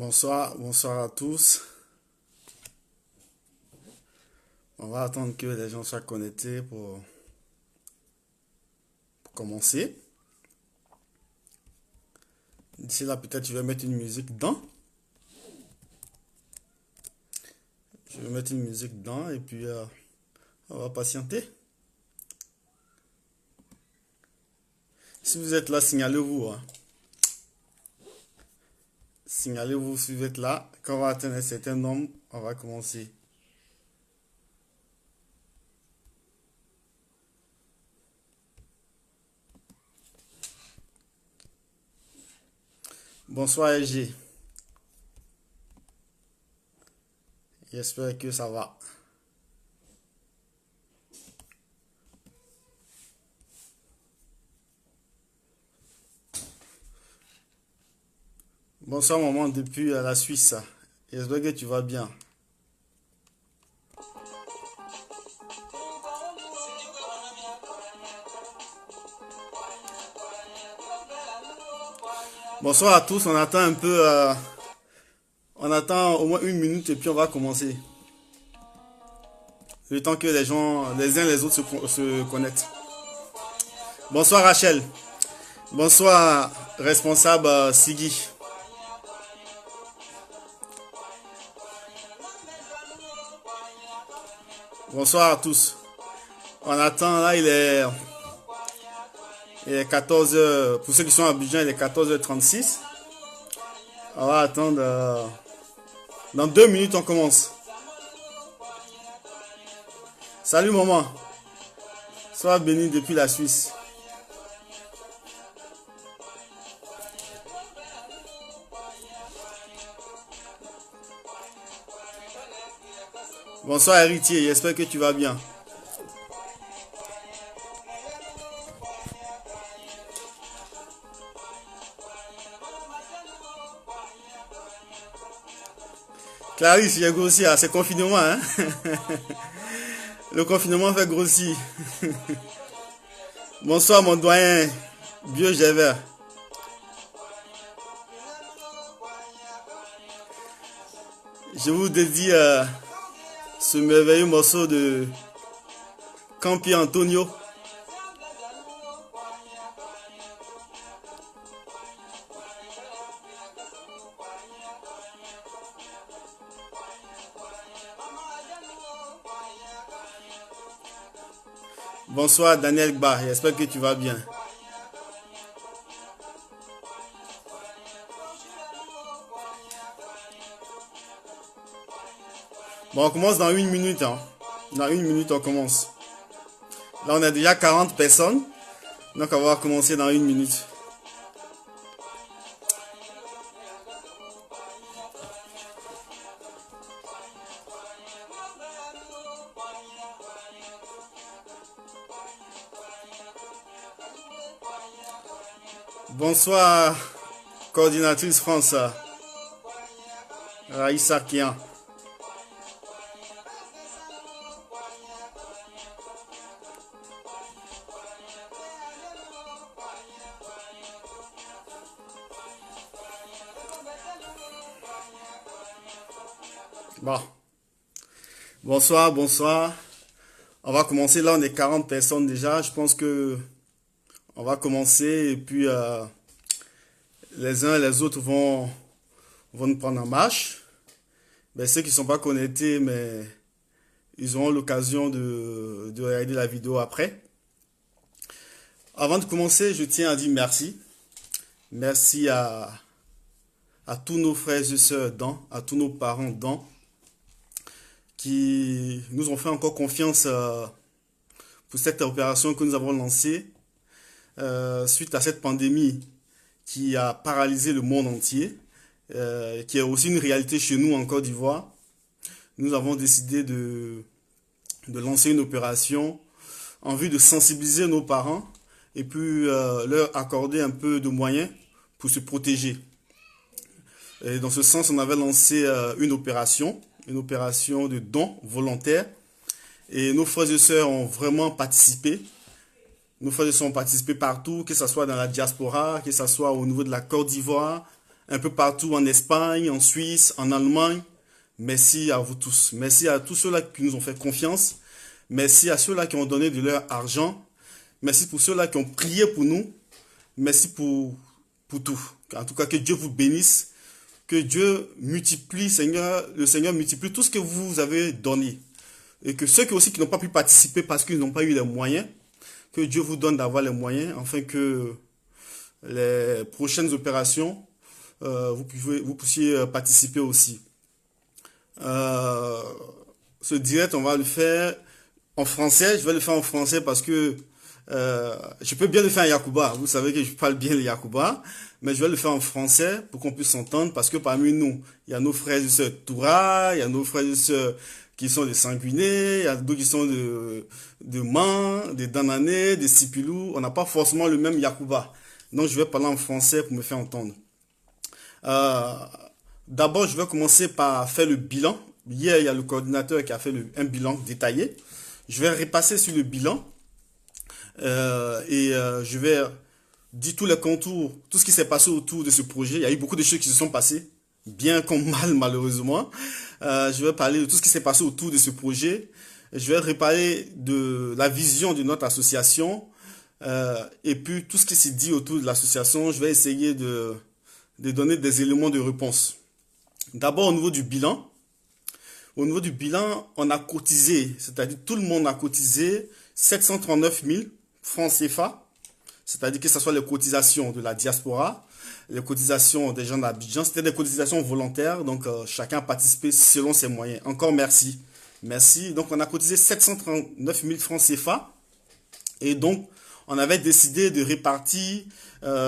Bonsoir, bonsoir à tous. On va attendre que les gens soient connectés pour commencer. D'ici là, peut-être je vais mettre une musique dedans. Je vais mettre une musique dedans et puis on va patienter. Si vous êtes là, signalez-vous, hein. Signalez-vous si vous êtes là. Quand on va atteindre un certain nombre, on va commencer. Bonsoir LG. J'espère que ça va. Bonsoir maman depuis la Suisse. J'espère que tu vas bien. Bonsoir à tous, on attend un peu, on attend au moins une minute et puis on va commencer. Le temps que les gens, les uns les autres se connectent. Bonsoir Rachel. Bonsoir responsable Siggy. Bonsoir à tous. On attend, là il est 14 heures. Pour ceux qui sont à Abidjan, il est 14h36. On va attendre. Dans 2 minutes, on commence. Salut maman. Sois béni depuis la Suisse. Bonsoir héritier, j'espère que tu vas bien. Clarisse, j'ai grossi, c'est confinement, hein? Le confinement fait grossir. Bonsoir mon doyen, Vieux Gévert. Je vous dédie ce merveilleux morceau de Campi Antonio. Bonsoir Daniel Gba, j'espère que tu vas bien. Bon, on commence dans une minute, hein. Dans une minute, on commence. Là, on a déjà 40 personnes. Donc, on va commencer dans une minute. Bonsoir, coordinatrice France, Raïssa Kian. Bon. Bonsoir, bonsoir. On va commencer. Là, on est 40 personnes déjà. Je pense que on va commencer et puis les uns et les autres vont nous prendre en marche. Ben, ceux qui ne sont pas connectés, mais ils auront l'occasion de regarder la vidéo après. Avant de commencer, je tiens à dire merci. Merci à tous nos frères et sœurs à tous nos parents qui nous ont fait encore confiance pour cette opération que nous avons lancée suite à cette pandémie qui a paralysé le monde entier, qui est aussi une réalité chez nous en Côte d'Ivoire. Nous avons décidé de lancer une opération en vue de sensibiliser nos parents et puis leur accorder un peu de moyens pour se protéger. Et dans ce sens, on avait lancé une opération de dons volontaires. Et nos frères et sœurs ont vraiment participé. Nos frères et sœurs ont participé partout, que ce soit dans la diaspora, que ce soit au niveau de la Côte d'Ivoire, un peu partout en Espagne, en Suisse, en Allemagne. Merci à vous tous. Merci à tous ceux-là qui nous ont fait confiance. Merci à ceux-là qui ont donné de leur argent. Merci pour ceux-là qui ont prié pour nous. Merci pour tout. En tout cas, que Dieu vous bénisse. Que Dieu multiplie, Seigneur, le Seigneur multiplie tout ce que vous avez donné. Et que ceux qui aussi qui n'ont pas pu participer parce qu'ils n'ont pas eu les moyens, que Dieu vous donne d'avoir les moyens, afin que les prochaines opérations, vous puissiez participer aussi. Ce direct, on va le faire en français. Je vais le faire en français parce que je peux bien le faire en Yakuba. Vous savez que je parle bien le Yakuba. Mais je vais le faire en français pour qu'on puisse s'entendre. Parce que parmi nous, il y a nos frères et sœurs Toura, il y a nos frères et sœurs qui sont des Sanguinés, il y a d'autres qui sont de Man, des Danané, des Sipilou. On n'a pas forcément le même Yakuba. Donc je vais parler en français pour me faire entendre. D'abord, je vais commencer par faire le bilan. Hier, il y a le coordinateur qui a fait un bilan détaillé. Je vais repasser sur le bilan je vais dire tous les contours, tout ce qui s'est passé autour de ce projet. Il y a eu beaucoup de choses qui se sont passées, bien comme mal malheureusement. Je vais parler de tout ce qui s'est passé autour de ce projet. Je vais reparler de la vision de notre association et puis tout ce qui s'est dit autour de l'association. Je vais essayer de donner des éléments de réponse. D'abord au niveau du bilan. Au niveau du bilan, on a cotisé, c'est-à-dire tout le monde a cotisé 739 000 francs CFA, c'est-à-dire que ce soit les cotisations de la diaspora, les cotisations des gens d'Abidjan, c'était des cotisations volontaires, donc chacun a participé selon ses moyens. Encore merci. Merci. Donc on a cotisé 739 000 francs CFA et donc on avait décidé de répartir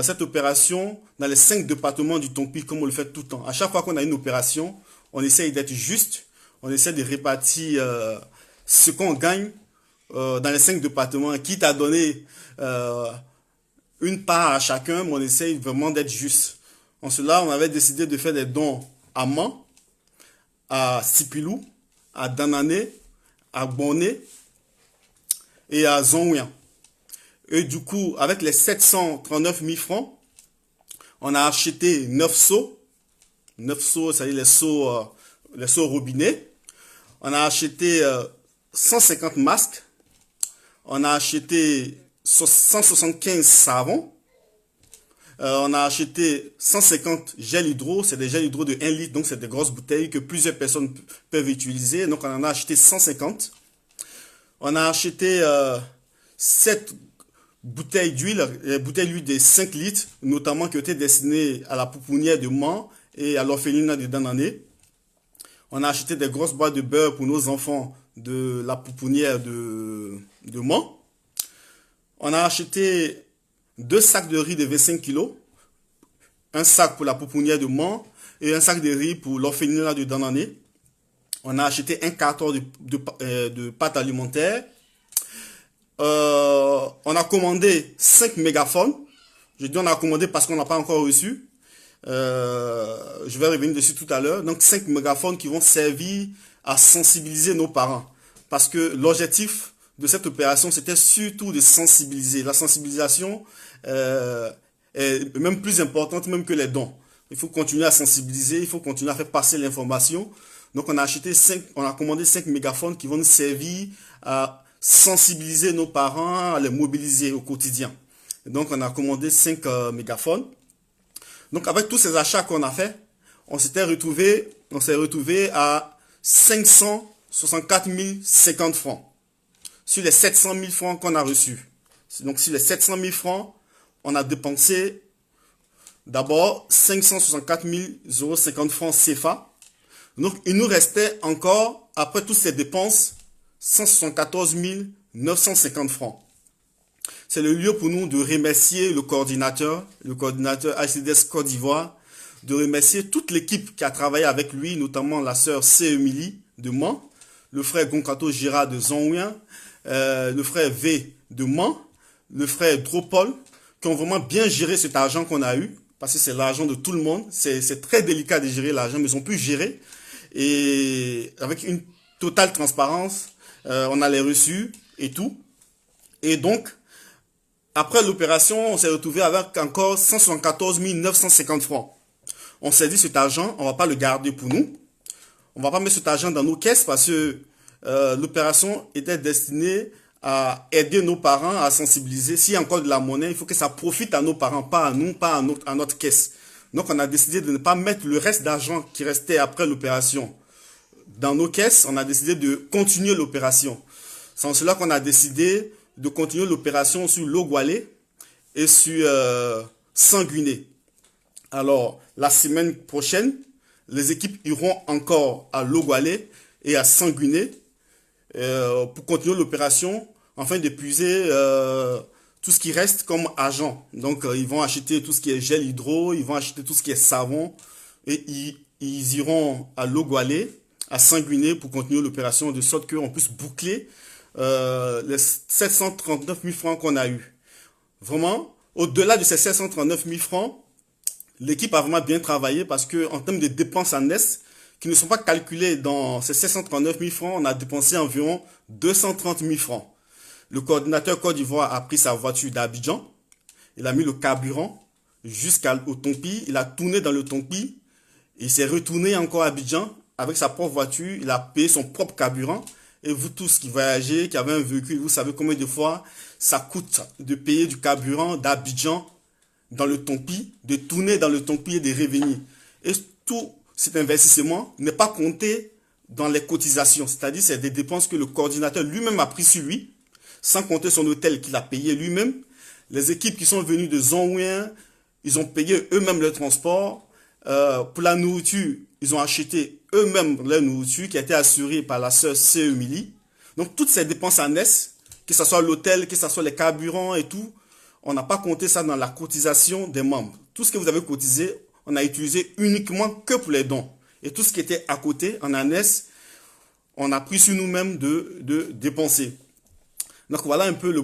cette opération dans les 5 départements du Tongpi comme on le fait tout le temps. À chaque fois qu'on a une opération, on essaye d'être juste. On essaie de répartir ce qu'on gagne dans les 5 départements, quitte à donner une part à chacun, mais on essaie vraiment d'être juste. En cela, on avait décidé de faire des dons à Man, à Sipilou, à Danané, à Boné et à Zonouian. Et du coup, avec les 739 000 francs, on a acheté 9 seaux. 9 seaux, c'est-à-dire les seaux robinets. On a acheté 150 masques. On a acheté 175 savons. On a acheté 150 gels hydro. C'est des gels hydro de 1 litre. Donc, c'est des grosses bouteilles que plusieurs personnes peuvent utiliser. Donc, on en a acheté 150. On a acheté 7 bouteilles d'huile. Les bouteilles d'huile de 5 litres, notamment qui étaient destinées à la pouponnière de Man et à l'orphelinat de Danané. On a acheté des grosses boîtes de beurre pour nos enfants de la pouponnière de Man. On a acheté 2 sacs de riz de 25 kilos. Un sac pour la pouponnière de Man et un sac de riz pour l'orphelinat de Danané. On a acheté un carton de pâtes alimentaires. On a commandé 5 mégaphones. Je dis on a commandé parce qu'on n'a pas encore reçu. Je vais revenir dessus tout à l'heure. Donc 5 mégaphones qui vont servir à sensibiliser nos parents. Parce que l'objectif de cette opération, c'était surtout de sensibiliser. La sensibilisation est même plus importante même que les dons. Il faut continuer à sensibiliser, il faut continuer à faire passer l'information. Donc on a commandé 5 mégaphones qui vont nous servir à sensibiliser nos parents, à les mobiliser au quotidien. Et donc on a commandé 5 mégaphones. Donc avec tous ces achats qu'on a fait, on s'est retrouvé à 564 050 francs sur les 700 000 francs qu'on a reçus. Donc sur les 700 000 francs, on a dépensé d'abord 564 050 francs CFA. Donc il nous restait encore, après toutes ces dépenses, 174 950 francs. C'est le lieu pour nous de remercier le coordinateur ACDS Côte d'Ivoire, de remercier toute l'équipe qui a travaillé avec lui, notamment la sœur C. Emily de Man, le frère Gonkato Gérard de Zonouian, le frère V de Man, le frère Dropol, qui ont vraiment bien géré cet argent qu'on a eu, parce que c'est l'argent de tout le monde. C'est très délicat de gérer l'argent, mais ils ont pu gérer. Et avec une totale transparence, on a les reçus et tout. Et donc, après l'opération, on s'est retrouvé avec encore 174 950 francs. On s'est dit cet argent, on va pas le garder pour nous. On va pas mettre cet argent dans nos caisses parce que l'opération était destinée à aider nos parents à sensibiliser. S'il y a encore de la monnaie, il faut que ça profite à nos parents, pas à nous, pas à notre caisse. Donc on a décidé de ne pas mettre le reste d'argent qui restait après l'opération dans nos caisses. On a décidé de continuer l'opération. C'est en cela qu'on a décidé de continuer l'opération sur Logwalé et sur Sanguiné. Alors, la semaine prochaine, les équipes iront encore à Logwalé et à Sanguiné pour continuer l'opération afin d'épuiser tout ce qui reste comme argent. Donc, ils vont acheter tout ce qui est gel hydro, ils vont acheter tout ce qui est savon et ils iront à Logwalé, à Sanguiné pour continuer l'opération de sorte qu'on puisse boucler les 739 000 francs qu'on a eu. Vraiment, au-delà de ces 739 000 francs, l'équipe a vraiment bien travaillé parce que en termes de dépenses en NES, qui ne sont pas calculées dans ces 739 000 francs, on a dépensé environ 230 000 francs. Le coordinateur Côte d'Ivoire a pris sa voiture d'Abidjan, il a mis le carburant jusqu'au Tompi, il a tourné dans le Tompi, il s'est retourné encore à Abidjan avec sa propre voiture, il a payé son propre carburant. Et vous tous qui voyagez, qui avez un véhicule, vous savez combien de fois ça coûte de payer du carburant d'Abidjan dans le Tompi, de tourner dans le Tompi et de revenir. Et tout cet investissement n'est pas compté dans les cotisations. C'est-à-dire c'est des dépenses que le coordinateur lui-même a pris sur lui, sans compter son hôtel qu'il a payé lui-même. Les équipes qui sont venues de Zonwien, ils ont payé eux-mêmes le transport. Pour la nourriture, ils ont acheté eux-mêmes leur nourriture qui a été assurée par la sœur C. Emily. Donc toutes ces dépenses en NES, que ce soit l'hôtel, que ce soit les carburants et tout, on n'a pas compté ça dans la cotisation des membres. Tout ce que vous avez cotisé, on a utilisé uniquement que pour les dons. Et tout ce qui était à côté, en NES, on a pris sur nous-mêmes de dépenser. Donc voilà un peu le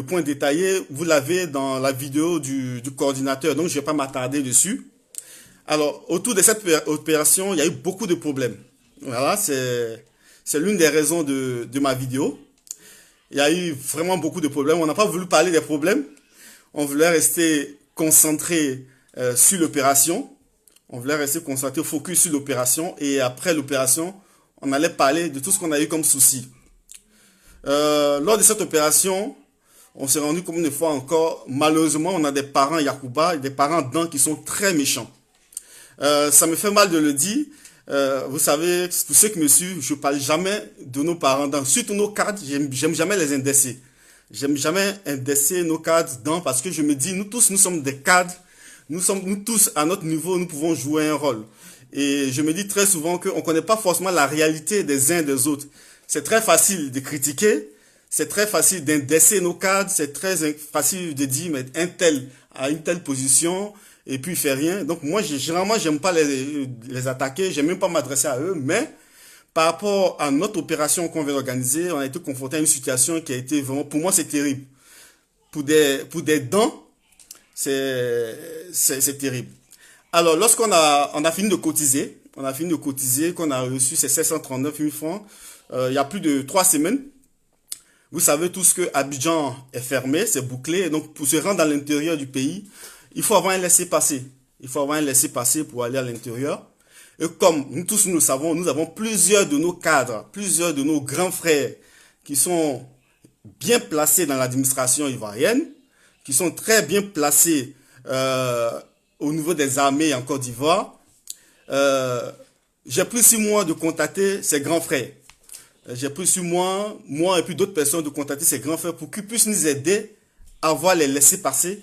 point détaillé. Vous l'avez dans la vidéo du coordinateur, donc je ne vais pas m'attarder dessus. Alors, autour de cette opération, il y a eu beaucoup de problèmes. Voilà, c'est l'une des raisons de ma vidéo. Il y a eu vraiment beaucoup de problèmes. On n'a pas voulu parler des problèmes. On voulait rester concentré sur l'opération. On voulait rester concentré, focus sur l'opération. Et après l'opération, on allait parler de tout ce qu'on a eu comme souci. Lors de cette opération, on s'est rendu compte une fois encore, malheureusement, on a des parents Yacouba, des parents Dan qui sont très méchants. Ça me fait mal de le dire. Vous savez, pour ceux qui me suivent, je parle jamais de nos parents Dan. Surtout nos cadres, j'aime jamais les indexer. J'aime jamais indexer nos cadres Dan parce que je me dis, nous tous, nous sommes des cadres. Nous tous, à notre niveau, nous pouvons jouer un rôle. Et je me dis très souvent qu'on ne connaît pas forcément la réalité des uns et des autres. C'est très facile de critiquer. C'est très facile d'indexer nos cadres. C'est très facile de dire, mais un tel a une telle position. Et puis il fait rien. Donc moi, généralement, j'aime pas les attaquer, j'aime même pas m'adresser à eux, mais par rapport à notre opération qu'on vient d'organiser, on a été confronté à une situation qui a été vraiment, pour moi, c'est terrible. Pour des dents, c'est terrible. Alors, lorsqu'on a fini de cotiser, qu'on a reçu ces 739 000 francs, il y a plus de 3 semaines. Vous savez tous que Abidjan est fermé, c'est bouclé, et donc pour se rendre à l'intérieur du pays, il faut avoir un laissez-passer. Il faut avoir un laissez-passer pour aller à l'intérieur. Et comme nous tous nous le savons, nous avons plusieurs de nos cadres, plusieurs de nos grands frères qui sont bien placés dans l'administration ivoirienne, qui sont très bien placés au niveau des armées en Côte d'Ivoire. J'ai pris sur moi de contacter ces grands frères. J'ai pris sur moi et puis d'autres personnes de contacter ces grands frères pour qu'ils puissent nous aider à avoir les laissez-passer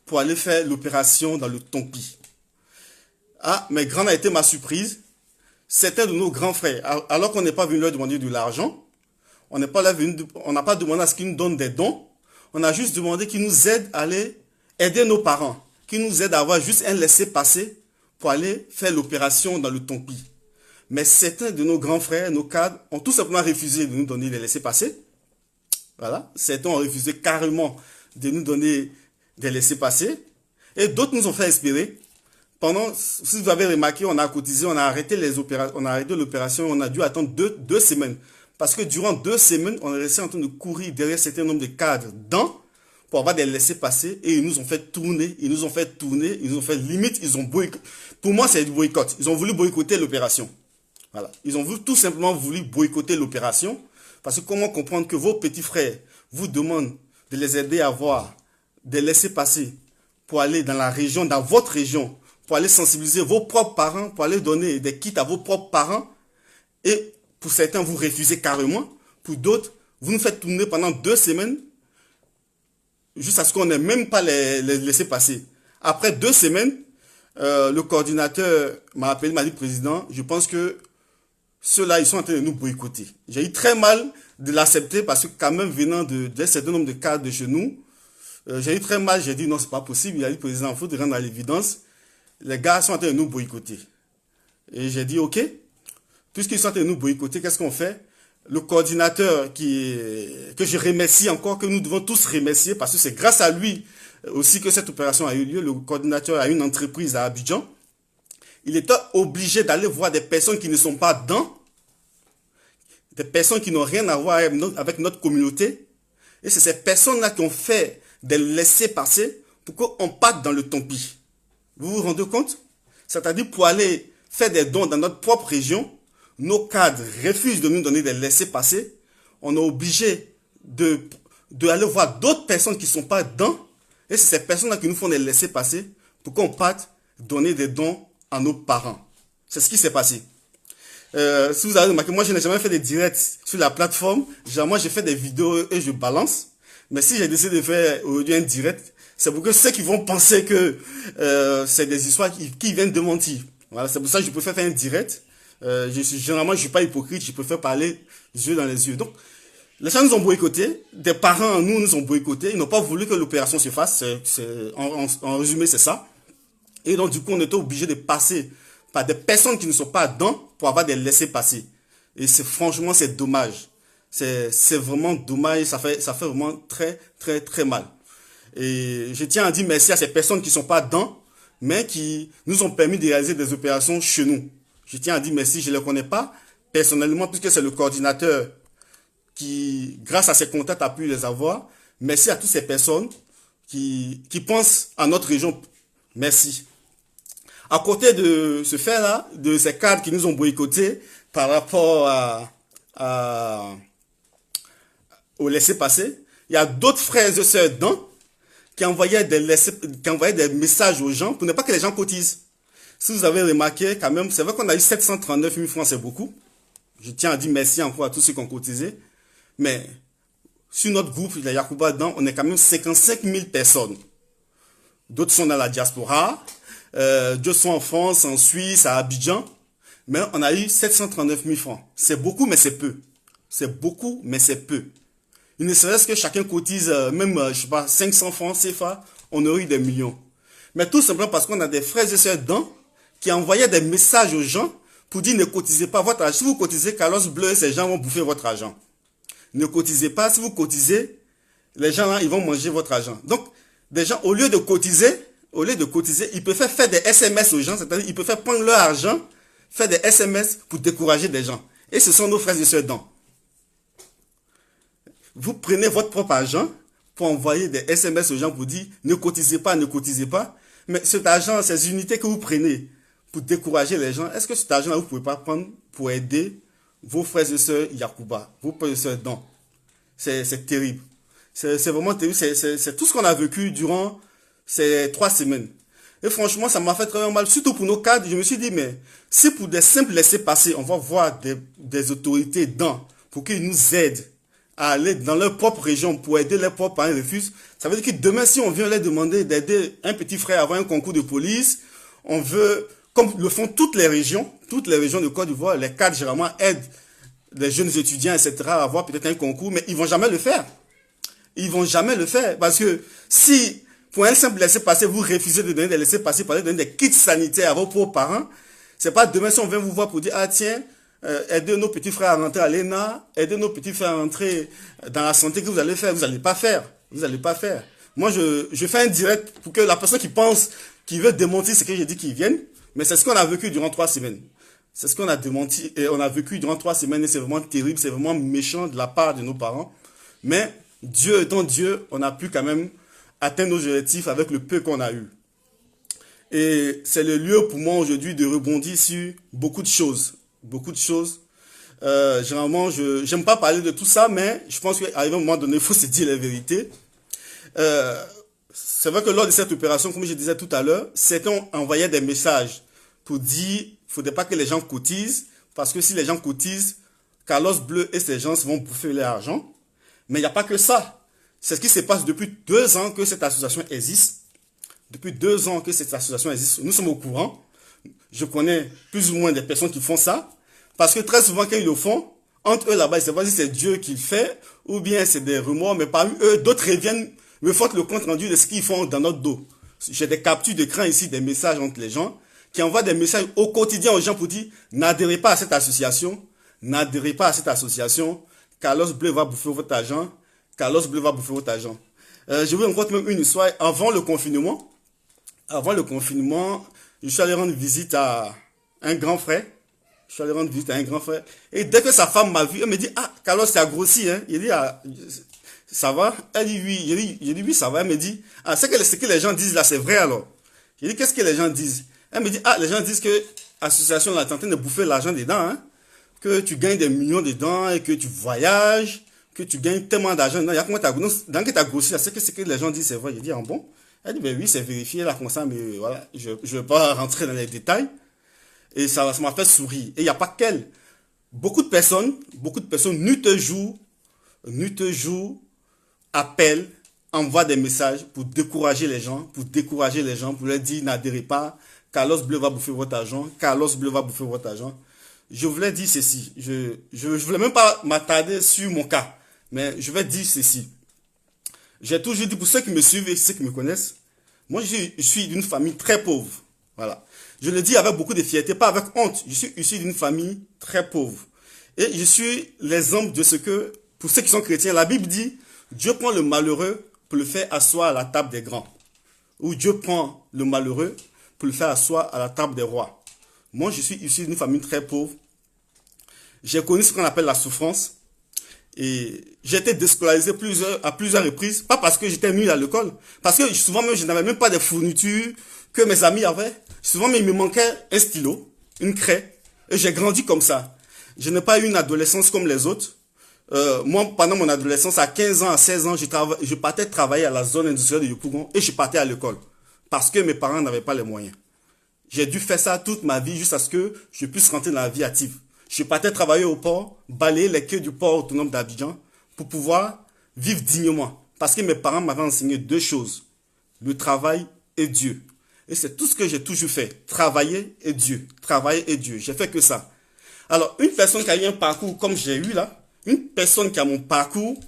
pour aller faire l'opération dans le Tompi. Ah, mais grande a été ma surprise. Certains de nos grands frères, alors qu'on n'est pas venu leur demander de l'argent, on n'a pas demandé à ce qu'ils nous donnent des dons, on a juste demandé qu'ils nous aident à aller aider nos parents, qu'ils nous aident à avoir juste un laissez-passer pour aller faire l'opération dans le Tompi. Mais certains de nos grands frères, nos cadres, ont tout simplement refusé de nous donner les laissez-passer. Voilà. Certains ont refusé carrément de nous donner des laissez-passer. Et d'autres nous ont fait espérer. Si vous avez remarqué, on a cotisé, on a arrêté l'opération, on a dû attendre deux semaines. Parce que durant 2 semaines, on est resté en train de courir derrière un certain nombre de cadres pour avoir des laissés-passer et ils nous ont fait tourner, ils nous ont fait tourner, ils nous ont fait limite, ils ont boycotté. Pour moi, c'est du boycott. Ils ont voulu boycotter l'opération. Voilà. Ils ont tout simplement voulu boycotter l'opération parce que comment comprendre que vos petits frères vous demandent de les aider à avoir des laissés-passer pour aller dans la région, dans votre région, pour aller sensibiliser vos propres parents, pour aller donner des kits à vos propres parents et pour certains, vous refusez carrément. Pour d'autres, vous nous faites tourner pendant 2 semaines jusqu'à ce qu'on n'ait même pas les laissé passer. Après 2 semaines, le coordinateur m'a appelé, m'a dit, président, je pense que ceux-là, ils sont en train de nous boycotter. J'ai eu très mal de l'accepter parce que quand même venant d'un certain nombre de cadres de chez nous, j'ai eu très mal, j'ai dit non, c'est pas possible. Il a dit, président, il faut te rendre à l'évidence. Les gars sont en train de nous boycotter. Et j'ai dit, ok, puisqu'ils sont en train de nous boycotter, qu'est-ce qu'on fait? Le coordinateur que je remercie encore, que nous devons tous remercier, parce que c'est grâce à lui aussi que cette opération a eu lieu. Le coordinateur a une entreprise à Abidjan. Il était obligé d'aller voir des personnes qui ne sont pas dans, des personnes qui n'ont rien à voir avec notre communauté. Et c'est ces personnes-là qui ont fait des laissés-passer pour qu'on parte dans le tant-pis. Vous vous rendez compte? C'est-à-dire pour aller faire des dons dans notre propre région, nos cadres refusent de nous donner des laissés-passer. On est obligé d'aller voir d'autres personnes qui ne sont pas dans. Et c'est ces personnes-là qui nous font des laissés-passer pour qu'on parte donner des dons à nos parents. C'est ce qui s'est passé. Si vous avez remarqué, moi je n'ai jamais fait des directs sur la plateforme. Généralement, je fais des vidéos et je balance. Mais si j'ai décidé de faire aujourd'hui un direct, c'est pour que ceux qui vont penser que c'est des histoires qui viennent de mentir. Voilà, c'est pour ça que je préfère faire un direct. Généralement, je suis pas hypocrite, je préfère parler les yeux dans les yeux. Donc, les gens nous ont boycottés, des parents nous ont boycottés, ils n'ont pas voulu que l'opération se fasse. En résumé, c'est ça. Et donc, du coup, on était obligé de passer par des personnes qui ne sont pas dedans pour avoir des laissés-passer. Et franchement, c'est dommage. C'est vraiment dommage, ça fait vraiment très, très, très mal. Et je tiens à dire merci à ces personnes qui ne sont pas dedans, mais qui nous ont permis de réaliser des opérations chez nous. Je tiens à dire merci, je ne les connais pas personnellement, puisque c'est le coordinateur qui, grâce à ses contacts, a pu les avoir. Merci à toutes ces personnes qui pensent à notre région. Merci. À côté de ce fait-là, de ces cadres qui nous ont boycottés par rapport au laissez-passer, il y a d'autres frères et sœurs dedans qui envoyaient des messages aux gens pour ne pas que les gens cotisent. Si vous avez remarqué, quand même, c'est vrai qu'on a eu 739 000 francs, c'est beaucoup. Je tiens à dire merci encore à tous ceux qui ont cotisé. Mais sur notre groupe, il y a Yacouba dedans, on est quand même 55 000 personnes. D'autres sont dans la diaspora, d'autres sont en France, en Suisse, à Abidjan. Mais on a eu 739 000 francs. C'est beaucoup, mais c'est peu. C'est beaucoup, mais c'est peu. Il ne serait-ce que chacun cotise même, je sais pas, 500 francs CFA, on aurait eu des millions. Mais tout simplement parce qu'on a des frères et sœurs dedans qui envoyaient des messages aux gens pour dire ne cotisez pas votre argent. Si vous cotisez, Carlos Bleu, ces gens vont bouffer votre argent. Ne cotisez pas. Si vous cotisez, les gens là, ils vont manger votre argent. Donc, des gens, au lieu de cotiser, ils préfèrent faire des SMS aux gens, c'est-à-dire ils préfèrent prendre leur argent, faire des SMS pour décourager des gens. Et ce sont nos frères et sœurs dedans. Vous prenez votre propre argent pour envoyer des SMS aux gens pour dire ne cotisez pas, ne cotisez pas. Mais cet argent, ces unités que vous prenez pour décourager les gens, est-ce que cet argent-là, vous ne pouvez pas prendre pour aider vos frères et sœurs Yacouba, vos frères et sœurs dedans? C'est terrible. C'est vraiment terrible. C'est tout ce qu'on a vécu durant ces 3 semaines. Et franchement, ça m'a fait très mal. Surtout pour nos cadres, je me suis dit, mais si pour des simples laissés-passer, on va voir des autorités dedans pour qu'ils nous aident à aller dans leur propre région pour aider leurs propres parents refusent, ça veut dire que demain, si on vient leur demander d'aider un petit frère à avoir un concours de police, on veut, comme le font toutes les régions de Côte d'Ivoire, les cadres généralement aident les jeunes étudiants, etc., à avoir peut-être un concours, mais ils vont jamais le faire. Ils vont jamais le faire. Parce que si, pour un simple laissez-passer, vous refusez de donner des laissez-passer, pour aller donner des kits sanitaires à vos propres parents, c'est pas demain si on vient vous voir pour dire, ah tiens, aidez nos petits frères à rentrer à l'ENA, aidez nos petits frères à rentrer dans la santé que vous allez faire. Vous n'allez pas faire. Vous n'allez pas faire. Moi, je fais un direct pour que la personne qui pense, qui veut démentir ce que j'ai dit qu'il vienne, mais c'est ce qu'on a vécu durant 3 semaines. C'est ce qu'on a démenti et on a vécu durant 3 semaines et c'est vraiment terrible, c'est vraiment méchant de la part de nos parents. Mais Dieu étant Dieu, on a pu quand même atteindre nos objectifs avec le peu qu'on a eu. Et c'est le lieu pour moi aujourd'hui de rebondir sur beaucoup de choses. Beaucoup de choses. Généralement, je n'aime pas parler de tout ça, mais je pense qu'à un moment donné, il faut se dire la vérité. C'est vrai que lors de cette opération, comme je disais tout à l'heure, certains envoyaient des messages pour dire qu'il ne faudrait pas que les gens cotisent, parce que si les gens cotisent, Carlos Bleu et ses gens vont bouffer leur argent. Mais il n'y a pas que ça. C'est ce qui se passe depuis 2 ans que cette association existe. Depuis 2 ans que cette association existe. Nous sommes au courant. Je connais plus ou moins des personnes qui font ça. Parce que très souvent, quand ils le font, entre eux là-bas, ils ne savent pas si c'est Dieu qui le fait ou bien c'est des remords. Mais parmi eux, d'autres reviennent, me font le compte rendu de ce qu'ils font dans notre dos. J'ai des captures d'écran ici, des messages entre les gens qui envoient des messages au quotidien aux gens pour dire n'adhérez pas à cette association. N'adhérez pas à cette association. Carlos Bleu va bouffer votre argent. Carlos Bleu va bouffer votre argent. Je vous raconte même une histoire. Avant le confinement, je suis allé rendre visite à un grand frère. Et dès que sa femme m'a vu, elle me dit, ah, Carlos, tu as grossi, hein. Il dit, ah, ça va? Elle dit, oui. J'ai dit, oui, ça va. Elle me dit, ah, ce que les gens disent là, c'est vrai alors. J'ai dit, qu'est-ce que les gens disent? Elle me dit, ah, les gens disent que l'association là, est en train de bouffer l'argent dedans, hein. Que tu gagnes des millions dedans et que tu voyages, que tu gagnes tellement d'argent dedans. Il y a comment dans que tu as grossi, c'est que ce que les gens disent, c'est vrai. J'ai dit, ah bon? Elle dit, ben oui, c'est vérifié là, comme ça, mais voilà, je ne vais pas rentrer dans les détails. Et ça m'a fait sourire. Et il n'y a pas qu'elle. Beaucoup de personnes, nuit et jour, appellent, envoient des messages pour décourager les gens, pour leur dire, n'adhérez pas, Carlos Bleu va bouffer votre argent, Carlos Bleu va bouffer votre argent. Je voulais dire ceci. Je voulais même pas m'attarder sur mon cas, mais je vais dire ceci. J'ai toujours dit, pour ceux qui me suivent et ceux qui me connaissent, moi je suis d'une famille très pauvre. Voilà. Je le dis avec beaucoup de fierté, pas avec honte. Je suis issu d'une famille très pauvre. Et je suis l'exemple de ce que, pour ceux qui sont chrétiens, la Bible dit, Dieu prend le malheureux pour le faire asseoir à la table des grands. Ou Dieu prend le malheureux pour le faire asseoir à la table des rois. Moi, je suis issu d'une famille très pauvre. J'ai connu ce qu'on appelle la souffrance. Et j'ai été déscolarisé à plusieurs reprises. Pas parce que j'étais nul à l'école. Parce que souvent même, je n'avais même pas de fournitures que mes amis avaient. Souvent même, il me manquait un stylo, une craie. Et j'ai grandi comme ça. Je n'ai pas eu une adolescence comme les autres. Moi, pendant mon adolescence, à 15 ans, à 16 ans, je partais travailler à la zone industrielle de Yopougon et je partais à l'école. Parce que mes parents n'avaient pas les moyens. J'ai dû faire ça toute ma vie jusqu'à ce que je puisse rentrer dans la vie active. Je partais travailler au port, balayer les quais du port autonome d'Abidjan pour pouvoir vivre dignement. Parce que mes parents m'avaient enseigné 2 choses. Le travail et Dieu. Et c'est tout ce que j'ai toujours fait. Travailler et Dieu. Travailler et Dieu. J'ai fait que ça. Alors, une personne qui a eu un parcours comme j'ai eu là, une personne qui a mon parcours,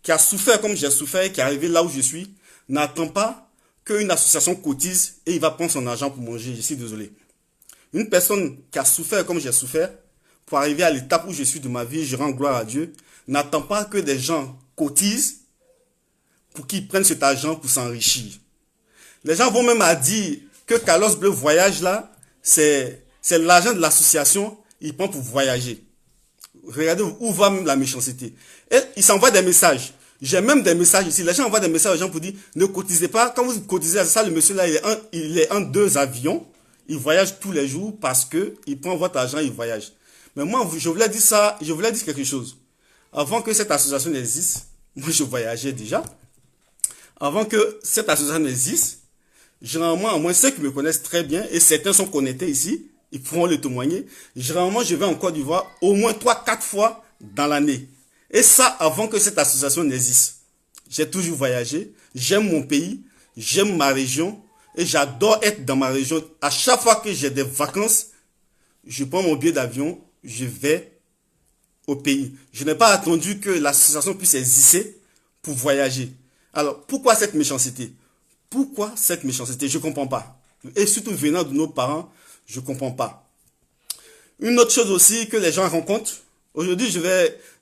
qui a souffert comme j'ai souffert, qui est arrivé là où je suis, n'attend pas qu'une association cotise et il va prendre son argent pour manger. Je suis désolé. Une personne qui a souffert comme j'ai souffert, pour arriver à l'étape où je suis de ma vie, je rends gloire à Dieu, n'attend pas que des gens cotisent pour qu'ils prennent cet argent pour s'enrichir. Les gens vont même à dire que Carlos Bleu voyage là, c'est l'argent de l'association, il prend pour voyager. Regardez où va même la méchanceté. Et il s'envoie des messages. J'ai même des messages ici. Les gens envoient des messages aux gens pour dire ne cotisez pas. Quand vous cotisez à ça, le monsieur là, il est en 2 avions. Il voyage tous les jours parce que il prend votre argent, il voyage. Mais moi, je voulais dire ça, je voulais dire quelque chose. Avant que cette association existe, moi je voyageais déjà. Avant que cette association existe, généralement, moi, ceux qui me connaissent très bien, et certains sont connectés ici, ils pourront le témoigner, généralement, je vais en Côte d'Ivoire au moins 3-4 fois dans l'année. Et ça, avant que cette association n'existe. J'ai toujours voyagé, j'aime mon pays, j'aime ma région, et j'adore être dans ma région. À chaque fois que j'ai des vacances, je prends mon billet d'avion, je vais au pays. Je n'ai pas attendu que l'association puisse exister pour voyager. Alors, pourquoi cette méchanceté? Pourquoi cette méchanceté? Je ne comprends pas. Et surtout venant de nos parents, je ne comprends pas. Une autre chose aussi que les gens rencontrent, aujourd'hui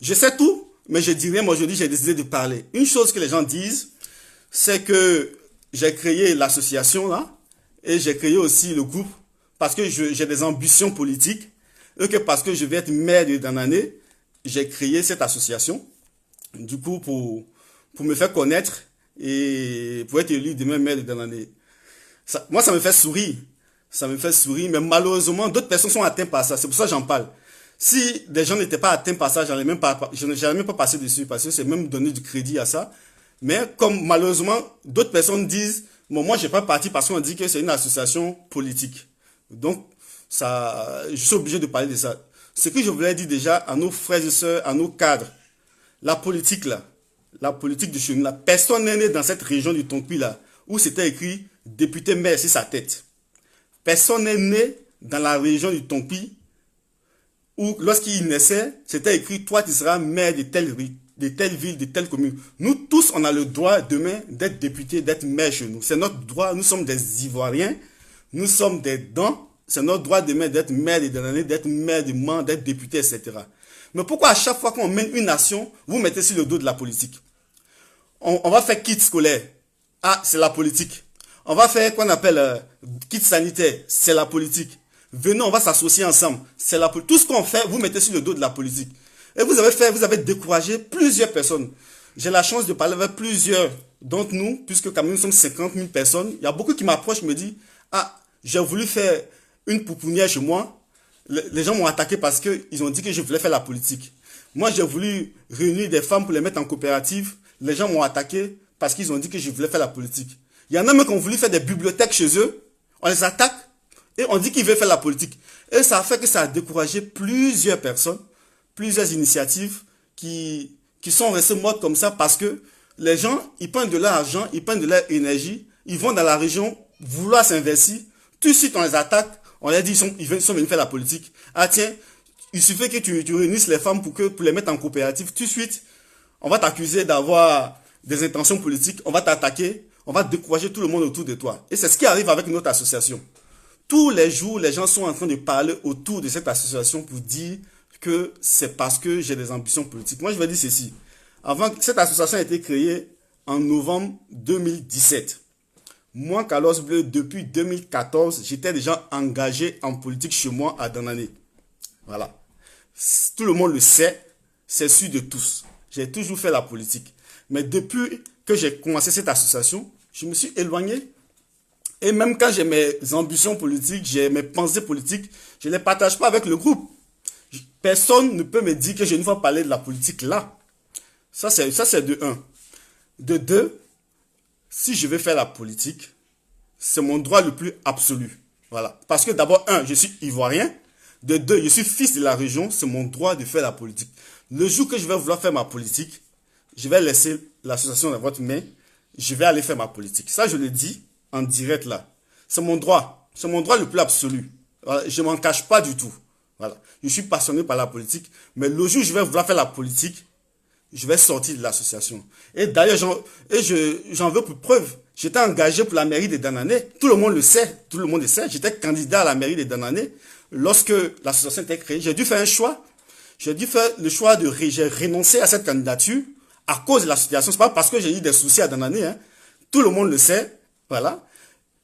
je sais tout, mais je dis rien, moi aujourd'hui j'ai décidé de parler. Une chose que les gens disent, c'est que j'ai créé l'association là, et j'ai créé aussi le groupe, parce que j'ai des ambitions politiques, et que parce que je vais être maire dans l'année, j'ai créé cette association, du coup pour me faire connaître et pour être élu demain maire de Danané. Moi, ça me fait sourire. Ça me fait sourire, mais malheureusement, d'autres personnes sont atteintes par ça. C'est pour ça que j'en parle. Si des gens n'étaient pas atteints par ça, je n'allais même pas passer dessus, parce que c'est même donner du crédit à ça. Mais comme malheureusement, d'autres personnes disent, bon, moi, je n'ai pas parti parce qu'on dit que c'est une association politique. Donc, ça, je suis obligé de parler de ça. Ce que je voulais dire déjà à nos frères et sœurs, à nos cadres, la politique là, la politique de chez nous là, personne n'est né dans cette région du Tonpi là, où c'était écrit député maire sur sa tête. Personne n'est né dans la région du Tonpi où lorsqu'il naissait, c'était écrit toi tu seras maire de telle ville, de telle commune. Nous tous, on a le droit demain d'être député, d'être maire chez nous. C'est notre droit, nous sommes des Ivoiriens, nous sommes des dents. C'est notre droit demain d'être maire de Danané, d'être maire de Mans, d'être député, etc. Mais pourquoi à chaque fois qu'on mène une nation, vous mettez sur le dos de la politique? On va faire kit scolaire. Ah, c'est la politique. On va faire qu'on appelle kit sanitaire. C'est la politique. Venons, on va s'associer ensemble. C'est la politique. Tout ce qu'on fait, vous mettez sur le dos de la politique. Et vous avez découragé plusieurs personnes. J'ai la chance de parler avec plusieurs d'entre nous, puisque comme nous sommes 50 000 personnes. Il y a beaucoup qui m'approchent, me disent, ah, j'ai voulu faire une pouponnière chez moi. Les gens m'ont attaqué parce qu'ils ont dit que je voulais faire la politique. Moi, j'ai voulu réunir des femmes pour les mettre en coopérative. Les gens m'ont attaqué parce qu'ils ont dit que je voulais faire la politique. Il y en a même qui ont voulu faire des bibliothèques chez eux. On les attaque et on dit qu'ils veulent faire la politique. Et ça a fait que ça a découragé plusieurs personnes, plusieurs initiatives qui sont restées mortes comme ça parce que les gens, ils prennent de leur argent, ils prennent de leur énergie, ils vont dans la région vouloir s'investir. Tout de suite, on les attaque. On leur dit ils sont venus faire la politique. Ah tiens, il suffit que tu réunisses les femmes pour les mettre en coopérative. Tout de suite, on va t'accuser d'avoir des intentions politiques. On va t'attaquer. On va décourager tout le monde autour de toi. Et c'est ce qui arrive avec notre association. Tous les jours, les gens sont en train de parler autour de cette association pour dire que c'est parce que j'ai des ambitions politiques. Moi, je vais dire ceci. Cette association a été créée en novembre 2017. Moi, Carlos Bleu, depuis 2014, j'étais déjà engagé en politique chez moi à Danané. Voilà. Tout le monde le sait, c'est sûr de tous. J'ai toujours fait la politique. Mais depuis que j'ai commencé cette association, je me suis éloigné. Et même quand j'ai mes ambitions politiques, j'ai mes pensées politiques, je ne les partage pas avec le groupe. Personne ne peut me dire que je ne vais pas parler de la politique là. Ça, c'est de un. De deux, si je vais faire la politique, c'est mon droit le plus absolu. Voilà. Parce que d'abord, un, je suis ivoirien. De deux, je suis fils de la région. C'est mon droit de faire la politique. Le jour que je vais vouloir faire ma politique, je vais laisser l'association dans votre main. Je vais aller faire ma politique. Ça, je le dis en direct là. C'est mon droit. C'est mon droit le plus absolu. Voilà. Je ne m'en cache pas du tout. Voilà. Je suis passionné par la politique. Mais le jour où je vais vouloir faire la politique, je vais sortir de l'association. Et d'ailleurs, j'en veux pour preuve. J'étais engagé pour la mairie de Danané. Tout le monde le sait. Tout le monde le sait. J'étais candidat à la mairie de Danané. Lorsque l'association était créée, j'ai dû faire un choix. J'ai dû faire le choix j'ai renoncé à cette candidature à cause de l'association. C'est pas parce que j'ai eu des soucis à Danané, hein. Tout le monde le sait. Voilà.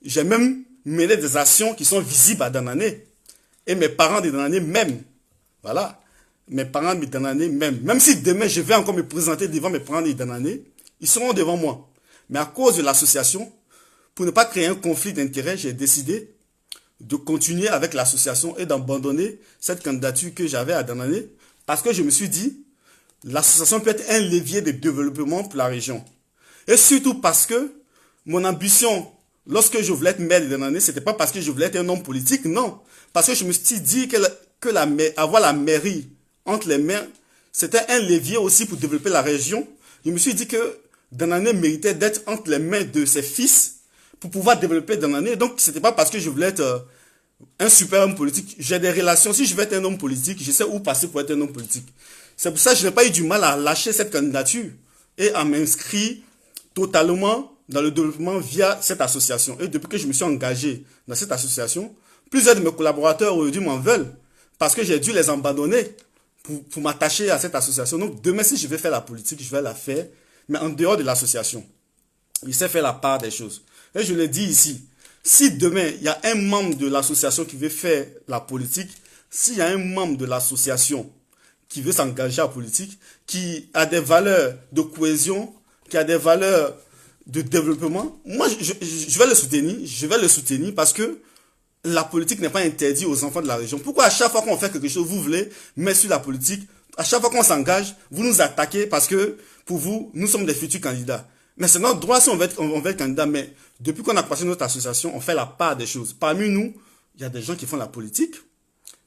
J'ai même mené des actions qui sont visibles à Danané. Et mes parents de Danané même. Voilà. Mes parents de Danané même. Même si demain je vais encore me présenter devant mes parents de Danané, ils seront devant moi. Mais à cause de l'association, pour ne pas créer un conflit d'intérêts, j'ai décidé de continuer avec l'association et d'abandonner cette candidature que j'avais à Danané. Parce que je me suis dit, l'association peut être un levier de développement pour la région. Et surtout parce que mon ambition, lorsque je voulais être maire de Danané, ce n'était pas parce que je voulais être un homme politique, non. Parce que je me suis dit avoir la mairie entre les mains, c'était un levier aussi pour développer la région. Je me suis dit que Danané méritait d'être entre les mains de ses fils pour pouvoir développer Danané. Donc, ce n'était pas parce que je voulais être un super homme politique. J'ai des relations. Si je veux être un homme politique, je sais où passer pour être un homme politique. C'est pour ça que je n'ai pas eu du mal à lâcher cette candidature et à m'inscrire totalement dans le développement via cette association. Et depuis que je me suis engagé dans cette association, plusieurs de mes collaborateurs aujourd'hui m'en veulent parce que j'ai dû les abandonner pour m'attacher à cette association. Donc, demain, si je vais faire la politique, je vais la faire, mais en dehors de l'association. Il sait faire la part des choses. Et je le dis ici, si demain, il y a un membre de l'association qui veut faire la politique, s'il y a un membre de l'association qui veut s'engager en politique, qui a des valeurs de cohésion, qui a des valeurs de développement, moi, je vais le soutenir. Je vais le soutenir parce que la politique n'est pas interdite aux enfants de la région. Pourquoi à chaque fois qu'on fait quelque chose, vous voulez mettre sur la politique? À chaque fois qu'on s'engage, vous nous attaquez parce que pour vous, nous sommes des futurs candidats. Mais c'est notre droit si on veut être candidat. Mais depuis qu'on a passé notre association, on fait la part des choses. Parmi nous, il y a des gens qui font la politique.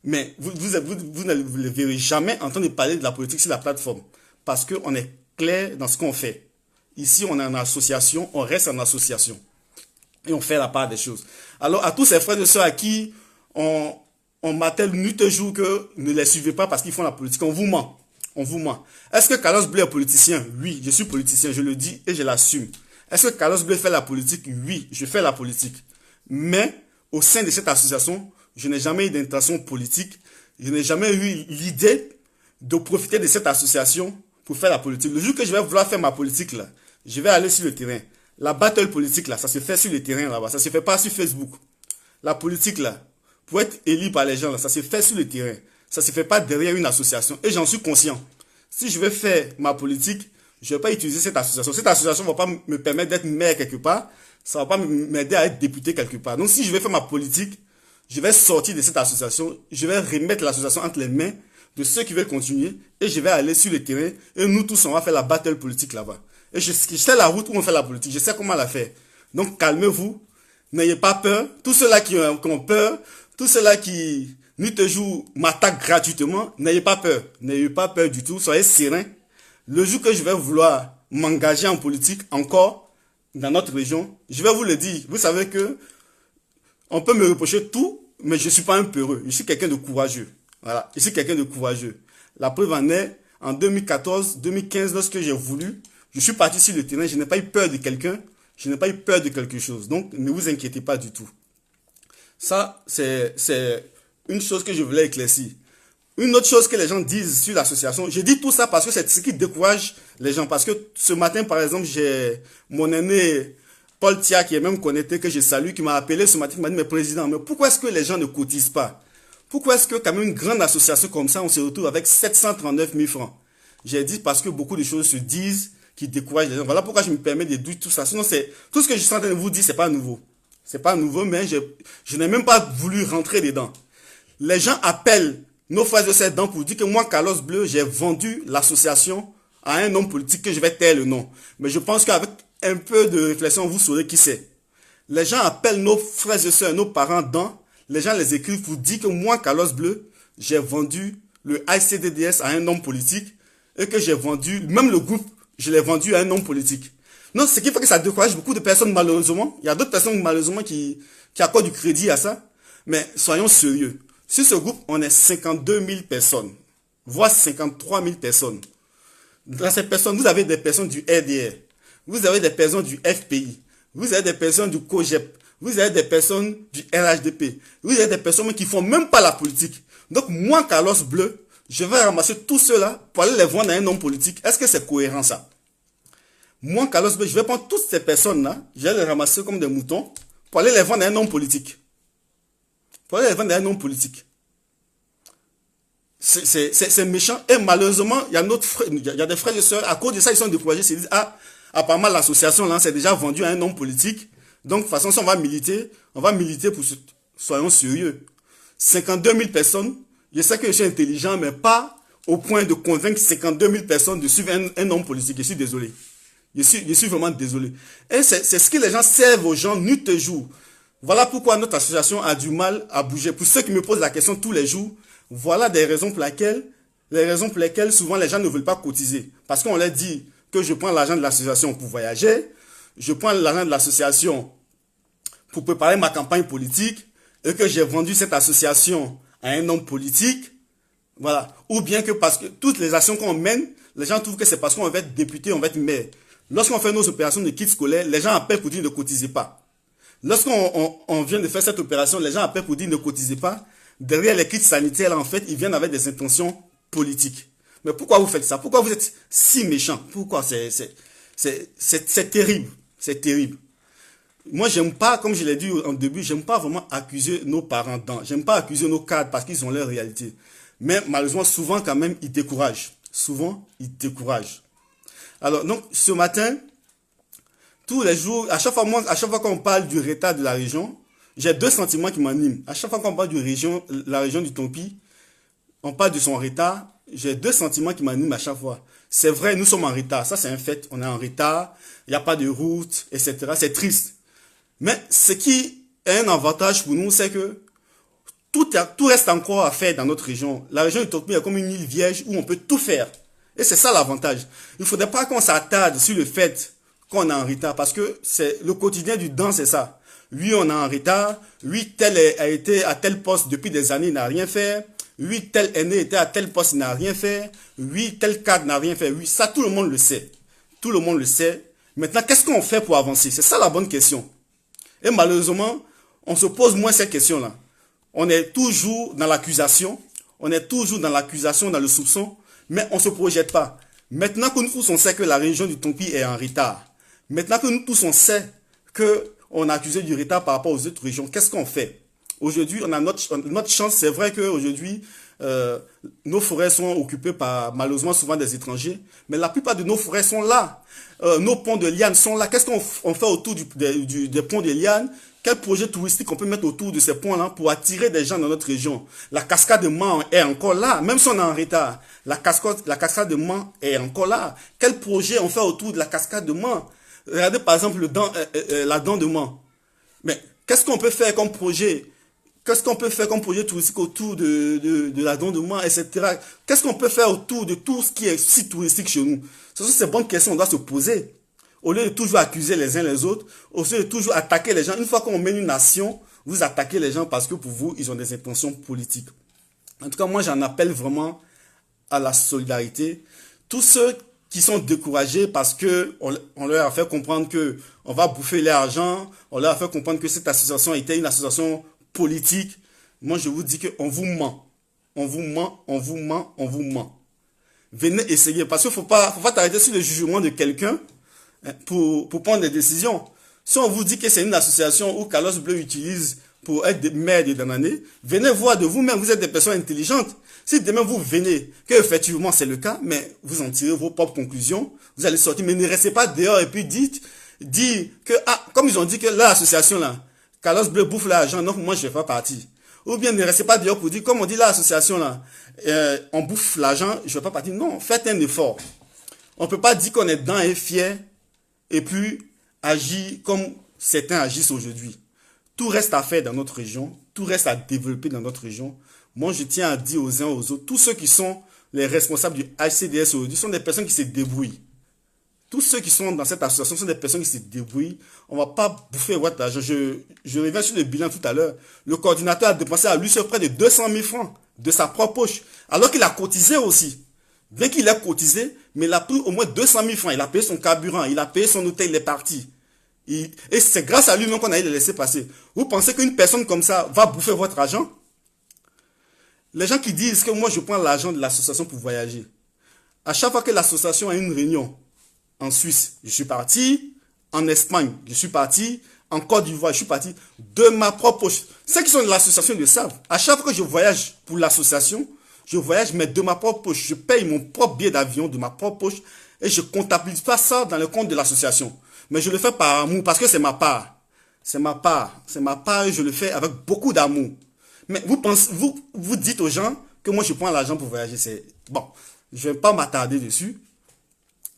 Mais vous ne le verrez jamais entendre parler de la politique sur la plateforme. Parce qu'on est clair dans ce qu'on fait. Ici, on est en association, on reste en association. Et on fait la part des choses. Alors, à tous ces frères et sœurs à qui on m'appelle nuit et jour que ne les suivez pas parce qu'ils font la politique, on vous ment. On vous ment. Est-ce que Carlos Bleu est politicien? Oui, je suis politicien, je le dis et je l'assume. Est-ce que Carlos Bleu fait la politique? Oui, je fais la politique. Mais, au sein de cette association, je n'ai jamais eu d'intention politique. Je n'ai jamais eu l'idée de profiter de cette association pour faire la politique. Le jour que je vais vouloir faire ma politique, là, je vais aller sur le terrain. La battle politique, là, ça se fait sur le terrain, là-bas. Ça se fait pas sur Facebook. La politique, là, pour être élu par les gens, là, ça se fait sur le terrain. Ça se fait pas derrière une association. Et j'en suis conscient. Si je vais faire ma politique, je vais pas utiliser cette association. Cette association va pas me permettre d'être maire quelque part. Ça va pas m'aider à être député quelque part. Donc, si je vais faire ma politique, je vais sortir de cette association. Je vais remettre l'association entre les mains de ceux qui veulent continuer. Et je vais aller sur le terrain. Et nous tous, on va faire la battle politique là-bas. Et je sais la route où on fait la politique. Je sais comment la faire. Donc, calmez-vous. N'ayez pas peur. Tous ceux-là qui ont peur, tous ceux-là qui, nuit et jour, m'attaquent gratuitement, n'ayez pas peur. N'ayez pas peur du tout. Soyez serein. Le jour que je vais vouloir m'engager en politique, encore, dans notre région, je vais vous le dire. Vous savez que, on peut me reprocher tout, mais je ne suis pas un peureux. Je suis quelqu'un de courageux. Voilà. Je suis quelqu'un de courageux. La preuve en est, en 2014, 2015, lorsque j'ai voulu, je suis parti sur le terrain, je n'ai pas eu peur de quelqu'un, je n'ai pas eu peur de quelque chose. Donc, ne vous inquiétez pas du tout. Ça, c'est une chose que je voulais éclaircir. Une autre chose que les gens disent sur l'association, je dis tout ça parce que c'est ce qui décourage les gens. Parce que ce matin, par exemple, j'ai mon aîné Paul Tia, qui est même connecté, que je salue, qui m'a appelé ce matin, qui m'a dit, mais président, mais pourquoi est-ce que les gens ne cotisent pas? Pourquoi est-ce que quand même une grande association comme ça, on se retrouve avec 739 000 francs? J'ai dit parce que beaucoup de choses se disent qui découragent les gens. Voilà pourquoi je me permets de dire tout ça. Sinon, c'est tout ce que je suis en train de vous dire, c'est pas nouveau. C'est pas nouveau, mais je n'ai même pas voulu rentrer dedans. Les gens appellent nos frères et sœurs dedans pour dire que moi, Carlos Bleu, j'ai vendu l'association à un homme politique que je vais taire le nom. Mais je pense qu'avec un peu de réflexion, vous saurez qui c'est. Les gens appellent nos frères et sœurs, nos parents dedans. Les gens les écrivent pour dire que moi, Carlos Bleu, j'ai vendu le ICDDS à un homme politique et que j'ai vendu, même le groupe, je l'ai vendu à un homme politique. Non, ce qui fait que ça décourage beaucoup de personnes malheureusement. Il y a d'autres personnes malheureusement qui accordent du crédit à ça. Mais soyons sérieux. Sur ce groupe, on est 52 000 personnes, voire 53 000 personnes. Dans ces personnes, vous avez des personnes du RDR, vous avez des personnes du FPI, vous avez des personnes du COGEP, vous avez des personnes du RHDP, vous avez des personnes qui font même pas la politique. Donc moi, Carlos Bleu, je vais ramasser tout cela pour aller les vendre à un homme politique. Est-ce que c'est cohérent ça? Moi, Carlos Bleu, je vais prendre toutes ces personnes-là, je vais les ramasser comme des moutons pour aller les vendre à un homme politique. Pour aller les vendre à un homme politique. C'est méchant. Et malheureusement, il y a des frères et sœurs, à cause de ça, ils sont découragés. Ils se disent, ah, apparemment, l'association, là, c'est déjà vendu à un homme politique. Donc, de toute façon, si on va militer pour, soyons sérieux. 52 000 personnes, je sais que je suis intelligent, mais pas au point de convaincre 52 000 personnes de suivre un homme politique. Je suis désolé. Je suis vraiment désolé. Et c'est ce que les gens servent aux gens nuit et jour. Voilà pourquoi notre association a du mal à bouger. Pour ceux qui me posent la question tous les jours, voilà les raisons pour lesquelles souvent les gens ne veulent pas cotiser. Parce qu'on leur dit que je prends l'argent de l'association pour voyager, je prends l'argent de l'association pour préparer ma campagne politique, et que j'ai vendu cette association à un homme politique. Voilà. Ou bien que parce que toutes les actions qu'on mène, les gens trouvent que c'est parce qu'on va être député, on va être maire. Lorsqu'on fait nos opérations de kits scolaires, les gens appellent pour dire ne cotisez pas. Lorsqu'on vient de faire cette opération, les gens appellent pour dire ne cotisez pas. Derrière les kits sanitaires, là, en fait, ils viennent avec des intentions politiques. Mais pourquoi vous faites ça? Pourquoi vous êtes si méchant? Pourquoi? C'est terrible. C'est terrible. Moi, j'aime pas, comme je l'ai dit en début, j'aime pas vraiment accuser nos parents dedans. J'aime pas accuser nos cadres parce qu'ils ont leur réalité. Mais malheureusement, souvent, quand même, ils découragent. Souvent, ils découragent. Alors, donc, ce matin, Tous les jours, à chaque fois qu'on parle du retard de la région, j'ai deux sentiments qui m'animent. À chaque fois qu'on parle la région du Tompi, on parle de son retard, j'ai deux sentiments qui m'animent à chaque fois. C'est vrai, nous sommes en retard, ça c'est un fait, on est en retard, il n'y a pas de route, etc. C'est triste. Mais ce qui est un avantage pour nous, c'est que tout reste encore à faire dans notre région. La région du Tompi est comme une île vierge où on peut tout faire. Et c'est ça l'avantage. Il ne faudrait pas qu'on s'attarde sur le fait qu'on est en retard, parce que c'est le quotidien du Dan, c'est ça. Lui, on est en retard. Lui, tel a été à tel poste depuis des années, il n'a rien fait. Lui, tel aîné était à tel poste, il n'a rien fait. Lui, tel cadre n'a rien fait. Oui, ça, tout le monde le sait. Tout le monde le sait. Maintenant, qu'est-ce qu'on fait pour avancer? C'est ça la bonne question. Et malheureusement, on se pose moins ces questions-là. On est toujours dans l'accusation. On est toujours dans l'accusation, dans le soupçon. Mais on ne se projette pas. Maintenant que nous tous on sait que la région du Tompi est en retard. Maintenant que nous tous on sait qu'on a accusé du retard par rapport aux autres régions, qu'est-ce qu'on fait? Aujourd'hui, on a notre chance. C'est vrai qu'aujourd'hui, nos forêts sont occupées par, malheureusement, souvent des étrangers. Mais la plupart de nos forêts sont là. Nos ponts de lianes sont là. Qu'est-ce qu'on fait autour des ponts de lianes? Quel projet touristique on peut mettre autour de ces ponts-là pour attirer des gens dans notre région? La cascade de Man est encore là, même si on est en retard. La cascade de Man est encore là. Quel projet on fait autour de la cascade de Man? Regardez par exemple la dent de Man. Mais qu'est-ce qu'on peut faire comme projet? Qu'est-ce qu'on peut faire comme projet touristique autour de la dent de Man, etc. Qu'est-ce qu'on peut faire autour de tout ce qui est site touristique chez nous? Ce sont ces bonnes questions qu'on doit se poser. Au lieu de toujours accuser les uns les autres, au lieu de toujours attaquer les gens. Une fois qu'on mène une nation, vous attaquez les gens parce que pour vous, ils ont des intentions politiques. En tout cas, moi, j'en appelle vraiment à la solidarité. Tous ceux qui sont découragés parce que on leur a fait comprendre que on va bouffer leur argent, on leur a fait comprendre que cette association était une association politique. Moi, je vous dis qu'on vous ment. On vous ment, on vous ment, on vous ment. Venez essayer. Parce qu'il ne faut pas t'arrêter sur le jugement de quelqu'un pour prendre des décisions. Si on vous dit que c'est une association où Carlos Bleu utilise pour être des maires de Danané, venez voir de vous-même, vous êtes des personnes intelligentes. Si demain vous venez, que effectivement c'est le cas, mais vous en tirez vos propres conclusions, vous allez sortir, mais ne restez pas dehors et puis dites que, comme ils ont dit que l'association là, Carlos Bleu bouffe l'argent, donc moi je ne fais pas partie. Ou bien ne restez pas dehors pour dire, comme on dit l'association là, on bouffe l'argent, je ne fais pas partie. Non, faites un effort. On ne peut pas dire qu'on est dedans et fier et puis agir comme certains agissent aujourd'hui. Tout reste à faire dans notre région, tout reste à développer dans notre région. Moi, je tiens à dire aux uns aux autres, tous ceux qui sont les responsables du HCDS aujourd'hui sont des personnes qui se débrouillent. Tous ceux qui sont dans cette association sont des personnes qui se débrouillent. On ne va pas bouffer votre argent. Je reviens sur le bilan tout à l'heure. Le coordinateur a dépensé à lui seul près de 200 000 francs de sa propre poche, alors qu'il a cotisé aussi. Bien qu'il ait cotisé, mais il a pris au moins 200 000 francs. Il a payé son carburant, il a payé son hôtel, il est parti. Et c'est grâce à lui-même qu'on a le laisser passer. Vous pensez qu'une personne comme ça va bouffer votre argent? Les gens qui disent que moi je prends l'argent de l'association pour voyager. À chaque fois que l'association a une réunion en Suisse, je suis parti. En Espagne, je suis parti. En Côte d'Ivoire, je suis parti de ma propre poche. Ceux qui sont de l'association le savent. À chaque fois que je voyage pour l'association, je voyage mais de ma propre poche. Je paye mon propre billet d'avion de ma propre poche et je ne comptabilise pas ça dans le compte de l'association. Mais je le fais par amour parce que c'est ma part. C'est ma part. C'est ma part et je le fais avec beaucoup d'amour. Mais vous dites aux gens que moi je prends l'argent pour voyager. C'est bon, je ne vais pas m'attarder dessus.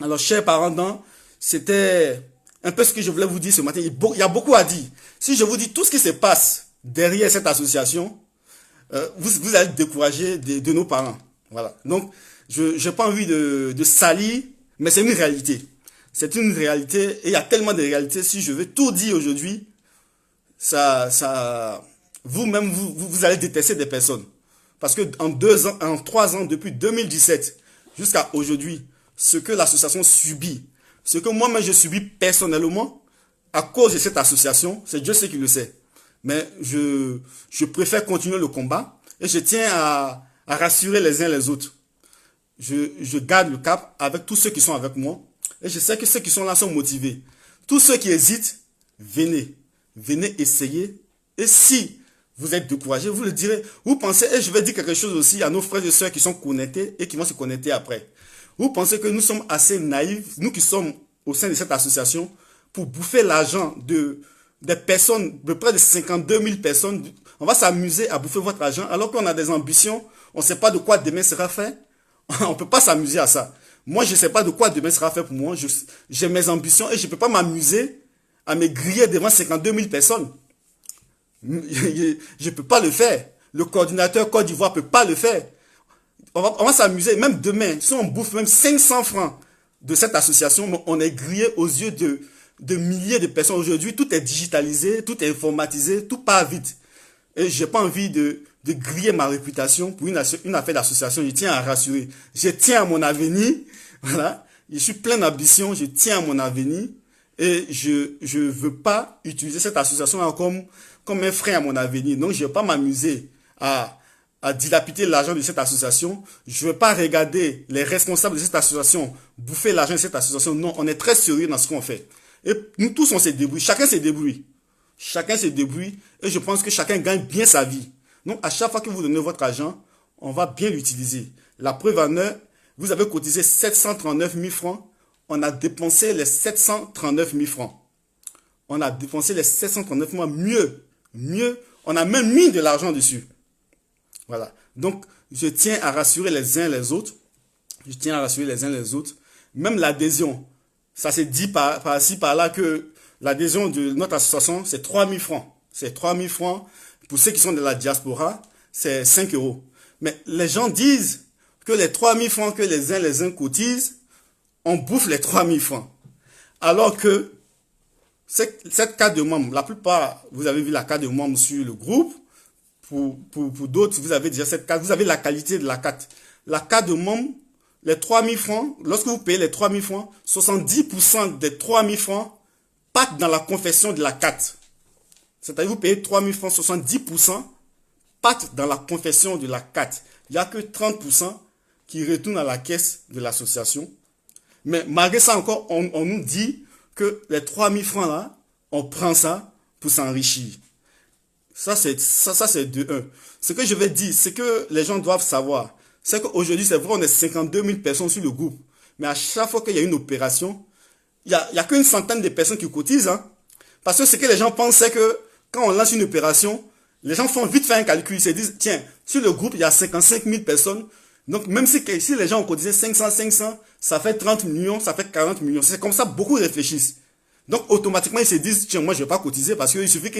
Alors, chers parents, c'était un peu ce que je voulais vous dire ce matin. Il y a beaucoup à dire. Si je vous dis tout ce qui se passe derrière cette association, vous allez décourager de nos parents. Voilà. Donc, je n'ai pas envie de salir, mais c'est une réalité. C'est une réalité et il y a tellement de réalités. Si je veux tout dire aujourd'hui, vous-même, vous allez détester des personnes. Parce que en 3 ans, depuis 2017 jusqu'à aujourd'hui, ce que l'association subit, ce que moi-même je subis personnellement, à cause de cette association, c'est Dieu seul qui le sait. Mais je préfère continuer le combat et je tiens à rassurer les uns les autres. Je garde le cap avec tous ceux qui sont avec moi et je sais que ceux qui sont là sont motivés. Tous ceux qui hésitent, venez essayer. Et si vous êtes découragé, vous le direz. Vous pensez, et je vais dire quelque chose aussi à nos frères et sœurs qui sont connectés et qui vont se connecter après. Vous pensez que nous sommes assez naïfs, nous qui sommes au sein de cette association, pour bouffer l'argent des personnes, de près de 52 000 personnes. On va s'amuser à bouffer votre argent alors qu'on a des ambitions. On ne sait pas de quoi demain sera fait. On ne peut pas s'amuser à ça. Moi, je ne sais pas de quoi demain sera fait pour moi. J'ai mes ambitions et je ne peux pas m'amuser à me griller devant 52 000 personnes. Je ne peux pas le faire. Le coordinateur Côte d'Ivoire ne peut pas le faire. On va s'amuser. Même demain, si on bouffe même 500 francs de cette association, on est grillé aux yeux de milliers de personnes. Aujourd'hui, tout est digitalisé, tout est informatisé, tout part vite. Et j'ai pas envie de griller ma réputation pour une affaire d'association. Je tiens à rassurer. Je tiens à mon avenir. Voilà. Je suis plein d'ambition. Je tiens à mon avenir. Et je veux pas utiliser cette association comme un frein à mon avenir. Donc, je vais pas m'amuser à dilapider l'argent de cette association. Je ne veux pas regarder les responsables de cette association bouffer l'argent de cette association. Non, on est très sérieux dans ce qu'on fait. Et nous tous, on se débrouille. Chacun se débrouille. Chacun se débrouille. Et je pense que chacun gagne bien sa vie. Donc, à chaque fois que vous donnez votre argent, on va bien l'utiliser. La preuve en est, vous avez cotisé 739 000 francs. On a dépensé les 739 000 francs. On a dépensé les 739 000 francs. Mieux. On a même mis de l'argent dessus. Voilà. Donc, je tiens à rassurer les uns les autres. Je tiens à rassurer les uns les autres. Même l'adhésion. Ça s'est dit par-ci, par-là que l'adhésion de notre association, c'est 3 000 francs. C'est 3 000 francs. Pour ceux qui sont de la diaspora, c'est 5 euros. Mais les gens disent que les 3 000 francs que les uns cotisent, on bouffe les 3 000 francs. Alors que cette carte de membre, la plupart, vous avez vu la carte de membre sur le groupe. Pour d'autres, vous avez déjà cette carte. Vous avez la qualité de la carte. La carte de membre, les 3 000 francs, lorsque vous payez les 3 000 francs, 70% des 3 000 francs partent dans la confession de la carte. C'est-à-dire vous payez 3 000 francs, 70% partent dans la confession de la carte. Il n'y a que 30% qui retournent à la caisse de l'association. Mais malgré ça encore, on nous dit que les 3 000 francs là, on prend ça pour s'enrichir. Ça, c'est de 1. Ce que je vais dire, c'est que les gens doivent savoir, c'est qu'aujourd'hui, c'est vrai, on est 52 000 personnes sur le groupe. Mais à chaque fois qu'il y a une opération, il n'y a qu'une centaine de personnes qui cotisent. Hein. Parce que ce que les gens pensent, c'est que quand on lance une opération, les gens font vite faire un calcul. Ils se disent, tiens, sur le groupe, il y a 55 000 personnes. Donc, même si les gens ont cotisé 500, ça fait 30 millions, ça fait 40 millions. C'est comme ça, beaucoup réfléchissent. Donc, automatiquement, ils se disent, tiens, moi, je ne vais pas cotiser parce qu'il suffit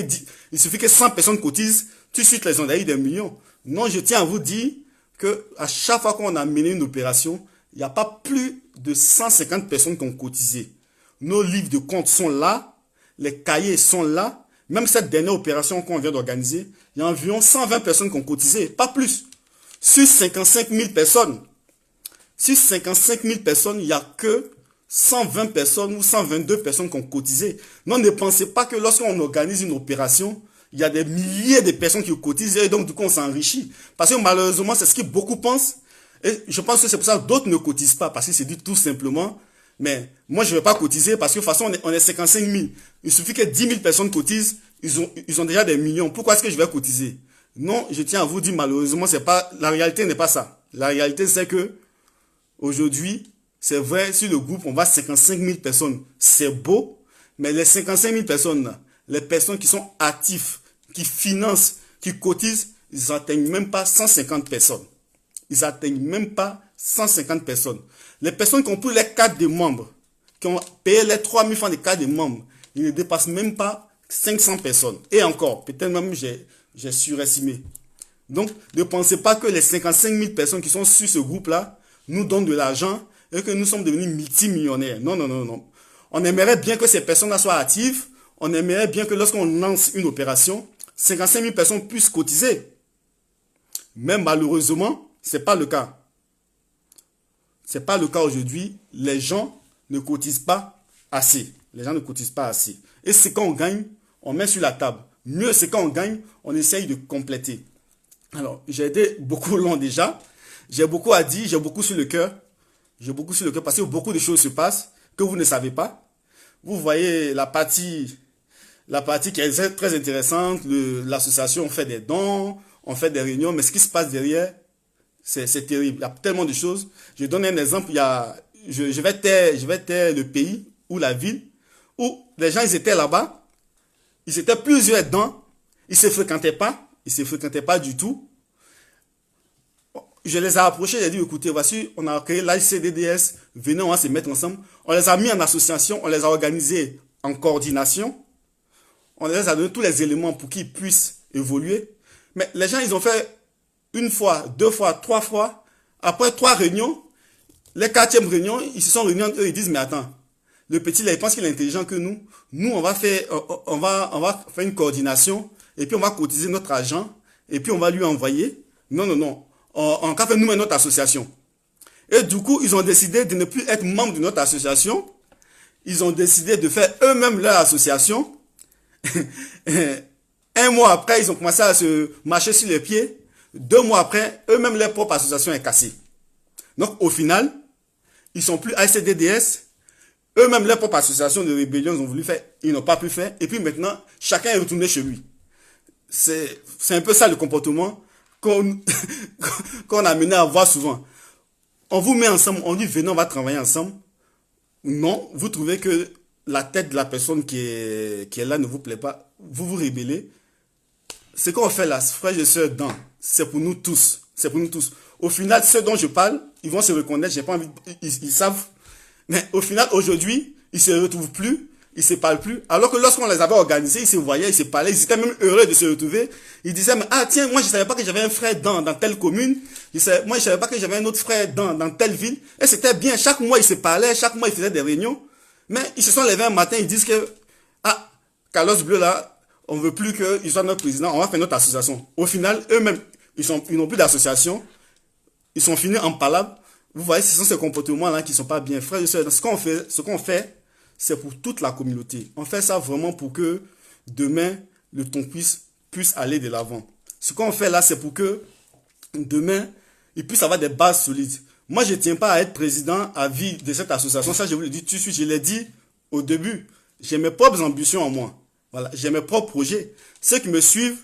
que 100 personnes cotisent, tout de suite, les ont eu des millions. Non, je tiens à vous dire que à chaque fois qu'on a mené une opération, il n'y a pas plus de 150 personnes qui ont cotisé. Nos livres de compte sont là, les cahiers sont là. Même cette dernière opération qu'on vient d'organiser, il y a environ 120 personnes qui ont cotisé, pas plus. Sur 55 000 personnes, il n'y a que 120 personnes ou 122 personnes qui ont cotisé. Non, ne pensez pas que lorsqu'on organise une opération, il y a des milliers de personnes qui cotisent et donc du coup on s'enrichit. Parce que malheureusement, c'est ce que beaucoup pensent. Et je pense que c'est pour ça que d'autres ne cotisent pas. Parce qu'ils se disent tout simplement, mais moi je ne vais pas cotiser parce que de toute façon on est 55 000. Il suffit que 10 000 personnes cotisent, ils ont déjà des millions. Pourquoi est-ce que je vais cotiser? Non, je tiens à vous dire malheureusement, la réalité n'est pas ça. La réalité c'est que aujourd'hui, c'est vrai, sur le groupe, on va 55 000 personnes. C'est beau, mais les 55 000 personnes, là, les personnes qui sont actives, qui financent, qui cotisent, ils n'atteignent même pas 150 personnes. Ils n'atteignent même pas 150 personnes. Les personnes qui ont pris les cartes de membres, qui ont payé les 3 000 francs de cartes de membres, ils ne dépassent même pas 500 personnes. Et encore, peut-être même j'ai surestimé. Donc, ne pensez pas que les 55 000 personnes qui sont sur ce groupe-là nous donnent de l'argent et que nous sommes devenus multimillionnaires. Non, non, non, non. On aimerait bien que ces personnes-là soient actives. On aimerait bien que lorsqu'on lance une opération, 55 000 personnes puissent cotiser. Mais malheureusement, ce n'est pas le cas. Ce n'est pas le cas aujourd'hui. Les gens ne cotisent pas assez. Les gens ne cotisent pas assez. Et ce qu'on gagne, on met sur la table. Mieux, c'est quand on gagne, on essaye de compléter. Alors, j'ai été beaucoup long déjà. J'ai beaucoup à dire, j'ai beaucoup sur le cœur. J'ai beaucoup sur le cœur parce que beaucoup de choses se passent que vous ne savez pas. Vous voyez la partie qui est très intéressante. L'association, on fait des dons, on fait des réunions, mais ce qui se passe derrière, c'est terrible. Il y a tellement de choses. Je donne un exemple. Je vais taire le pays ou la ville où Les gens, ils étaient là-bas. Ils étaient plusieurs dedans. Ils ne se fréquentaient pas. Ils ne se fréquentaient pas du tout. Je les ai approchés, j'ai dit, écoutez, voici, on a créé l'AICDDS, venez, on va se mettre ensemble. On les a mis en association, on les a organisés en coordination. On les a donné tous les éléments pour qu'ils puissent évoluer. Mais les gens, ils ont fait une fois, deux fois, trois fois. Après 3 réunions, les 4e réunion, ils se sont réunis entre eux, ils disent, mais attends, le petit là, il pense qu'il est intelligent que nous. Nous, on va faire une coordination, et puis on va cotiser notre argent, et puis on va lui envoyer. Non, non, non. On va faire nous-mêmes notre association. Et du coup, ils ont décidé de ne plus être membres de notre association. Ils ont décidé de faire eux-mêmes leur association. Un mois après, ils ont commencé à se marcher sur les pieds. 2 mois après, eux-mêmes leur propre association est cassée. Donc, au final, ils sont plus AICDDS. Eux-mêmes leur propre association de rébellion, ils ont voulu faire. Ils n'ont pas pu faire. Et puis maintenant, chacun est retourné chez lui. C'est un peu ça le comportement qu'on a mené à voir souvent. On vous met ensemble, on dit venez, on va travailler ensemble. Non, vous trouvez que la tête de la personne qui est là ne vous plaît pas, vous vous rébellez. Ce qu'on fait là, frères et sœurs, c'est pour nous tous. C'est pour nous tous. Au final, ceux dont je parle, ils vont se reconnaître, j'ai pas envie, ils savent. Mais au final, aujourd'hui, ils se retrouvent plus. Ils se parlent plus. Alors que lorsqu'on les avait organisés, ils se voyaient, ils se parlaient, ils étaient même heureux de se retrouver. Ils disaient, mais, ah tiens, moi je savais pas que j'avais un frère dans telle commune. Moi je savais pas que j'avais un autre frère dans telle ville. Et c'était bien. Chaque mois ils se parlaient, chaque mois ils faisaient des réunions. Mais ils se sont levés un matin, ils disent que, ah, Carlos Bleu là, on veut plus qu'il soit notre président, on va faire notre association. Au final, eux-mêmes, ils n'ont plus d'association. Ils sont finis en palabre. Vous voyez, ce sont ces comportements-là qui sont pas bien. Frères et sœurs, ce qu'on fait, c'est pour toute la communauté. On fait ça vraiment pour que demain, le Tonkwis puisse aller de l'avant. Ce qu'on fait là, c'est pour que demain, il puisse avoir des bases solides. Moi, je ne tiens pas à être président à vie de cette association. Ça, je vous le dis tout de suite. Je l'ai dit au début. J'ai mes propres ambitions en moi. Voilà, j'ai mes propres projets. Ceux qui me suivent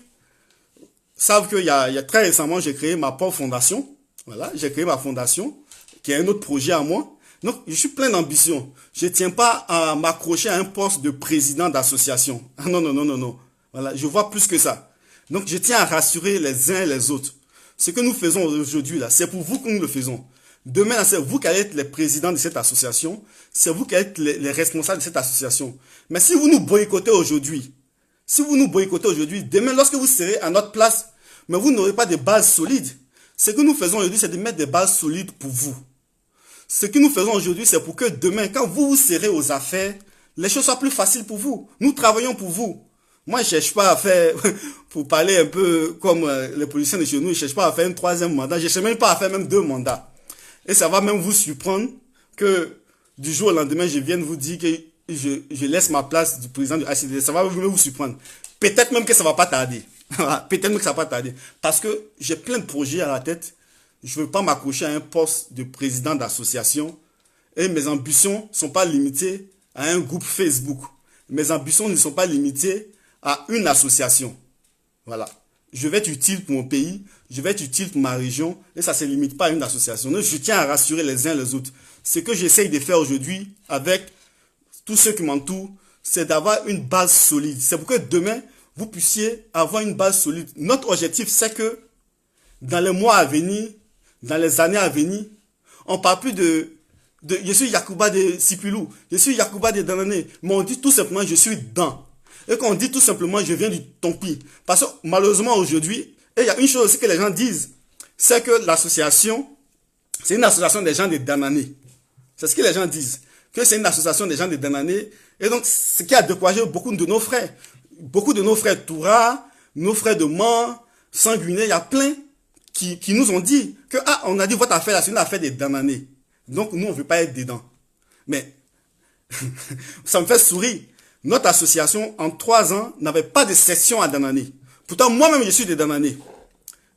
savent qu'il y a très récemment, j'ai créé ma propre fondation. Voilà, j'ai créé ma fondation, qui est un autre projet à moi. Donc, je suis plein d'ambition. Je ne tiens pas à m'accrocher à un poste de président d'association. Ah non, non, non, non, non. Voilà, je vois plus que ça. Donc, je tiens à rassurer les uns et les autres. Ce que nous faisons aujourd'hui, là, c'est pour vous que nous le faisons. Demain, là, c'est vous qui allez être les présidents de cette association. C'est vous qui allez être les responsables de cette association. Mais si vous nous boycottez aujourd'hui, demain, lorsque vous serez à notre place, mais vous n'aurez pas de bases solides. Ce que nous faisons aujourd'hui, c'est de mettre des bases solides pour vous. Ce que nous faisons aujourd'hui, c'est pour que demain, quand vous vous serez aux affaires, les choses soient plus faciles pour vous. Nous travaillons pour vous. Moi, je ne cherche pas à faire, pour parler un peu comme les politiciens de chez nous, je ne cherche pas à faire un 3e mandat. Je ne cherche même pas à faire même 2 mandats. Et ça va même vous surprendre que du jour au lendemain, je vienne vous dire que je laisse ma place du président de ACD. Ça va même vous surprendre. Peut-être même que ça ne va pas tarder. Peut-être même que ça ne va pas tarder. Parce que j'ai plein de projets à la tête. Je ne veux pas m'accrocher à un poste de président d'association. Et mes ambitions ne sont pas limitées à un groupe Facebook. Mes ambitions ne sont pas limitées à une association. Voilà. Je vais être utile pour mon pays. Je vais être utile pour ma région. Et ça ne se limite pas à une association. Donc, je tiens à rassurer les uns les autres. Ce que j'essaye de faire aujourd'hui avec tous ceux qui m'entourent, c'est d'avoir une base solide. C'est pour que demain, vous puissiez avoir une base solide. Notre objectif, c'est que dans les mois à venir, dans les années à venir, on ne parle plus de je suis Yacouba de Sipilou, je suis Yacouba de Danané, mais on dit tout simplement je suis dans. Et quand on dit tout simplement je viens du Tompi, parce que malheureusement aujourd'hui, et il y a une chose aussi que les gens disent, c'est que l'association, c'est une association des gens de Danané. C'est ce que les gens disent, que c'est une association des gens de Danané. Et donc, ce qui a découragé beaucoup de nos frères. Beaucoup de nos frères Toura, nos frères de Man, Sanguinet, il y a plein qui nous ont dit que, ah, on a dit votre affaire là, c'est une affaire des Danané. Donc, nous, on ne veut pas être dedans. Mais, ça me fait sourire. Notre association, en 3 ans, n'avait pas de section à Danané. Pourtant, moi-même, je suis des Danané.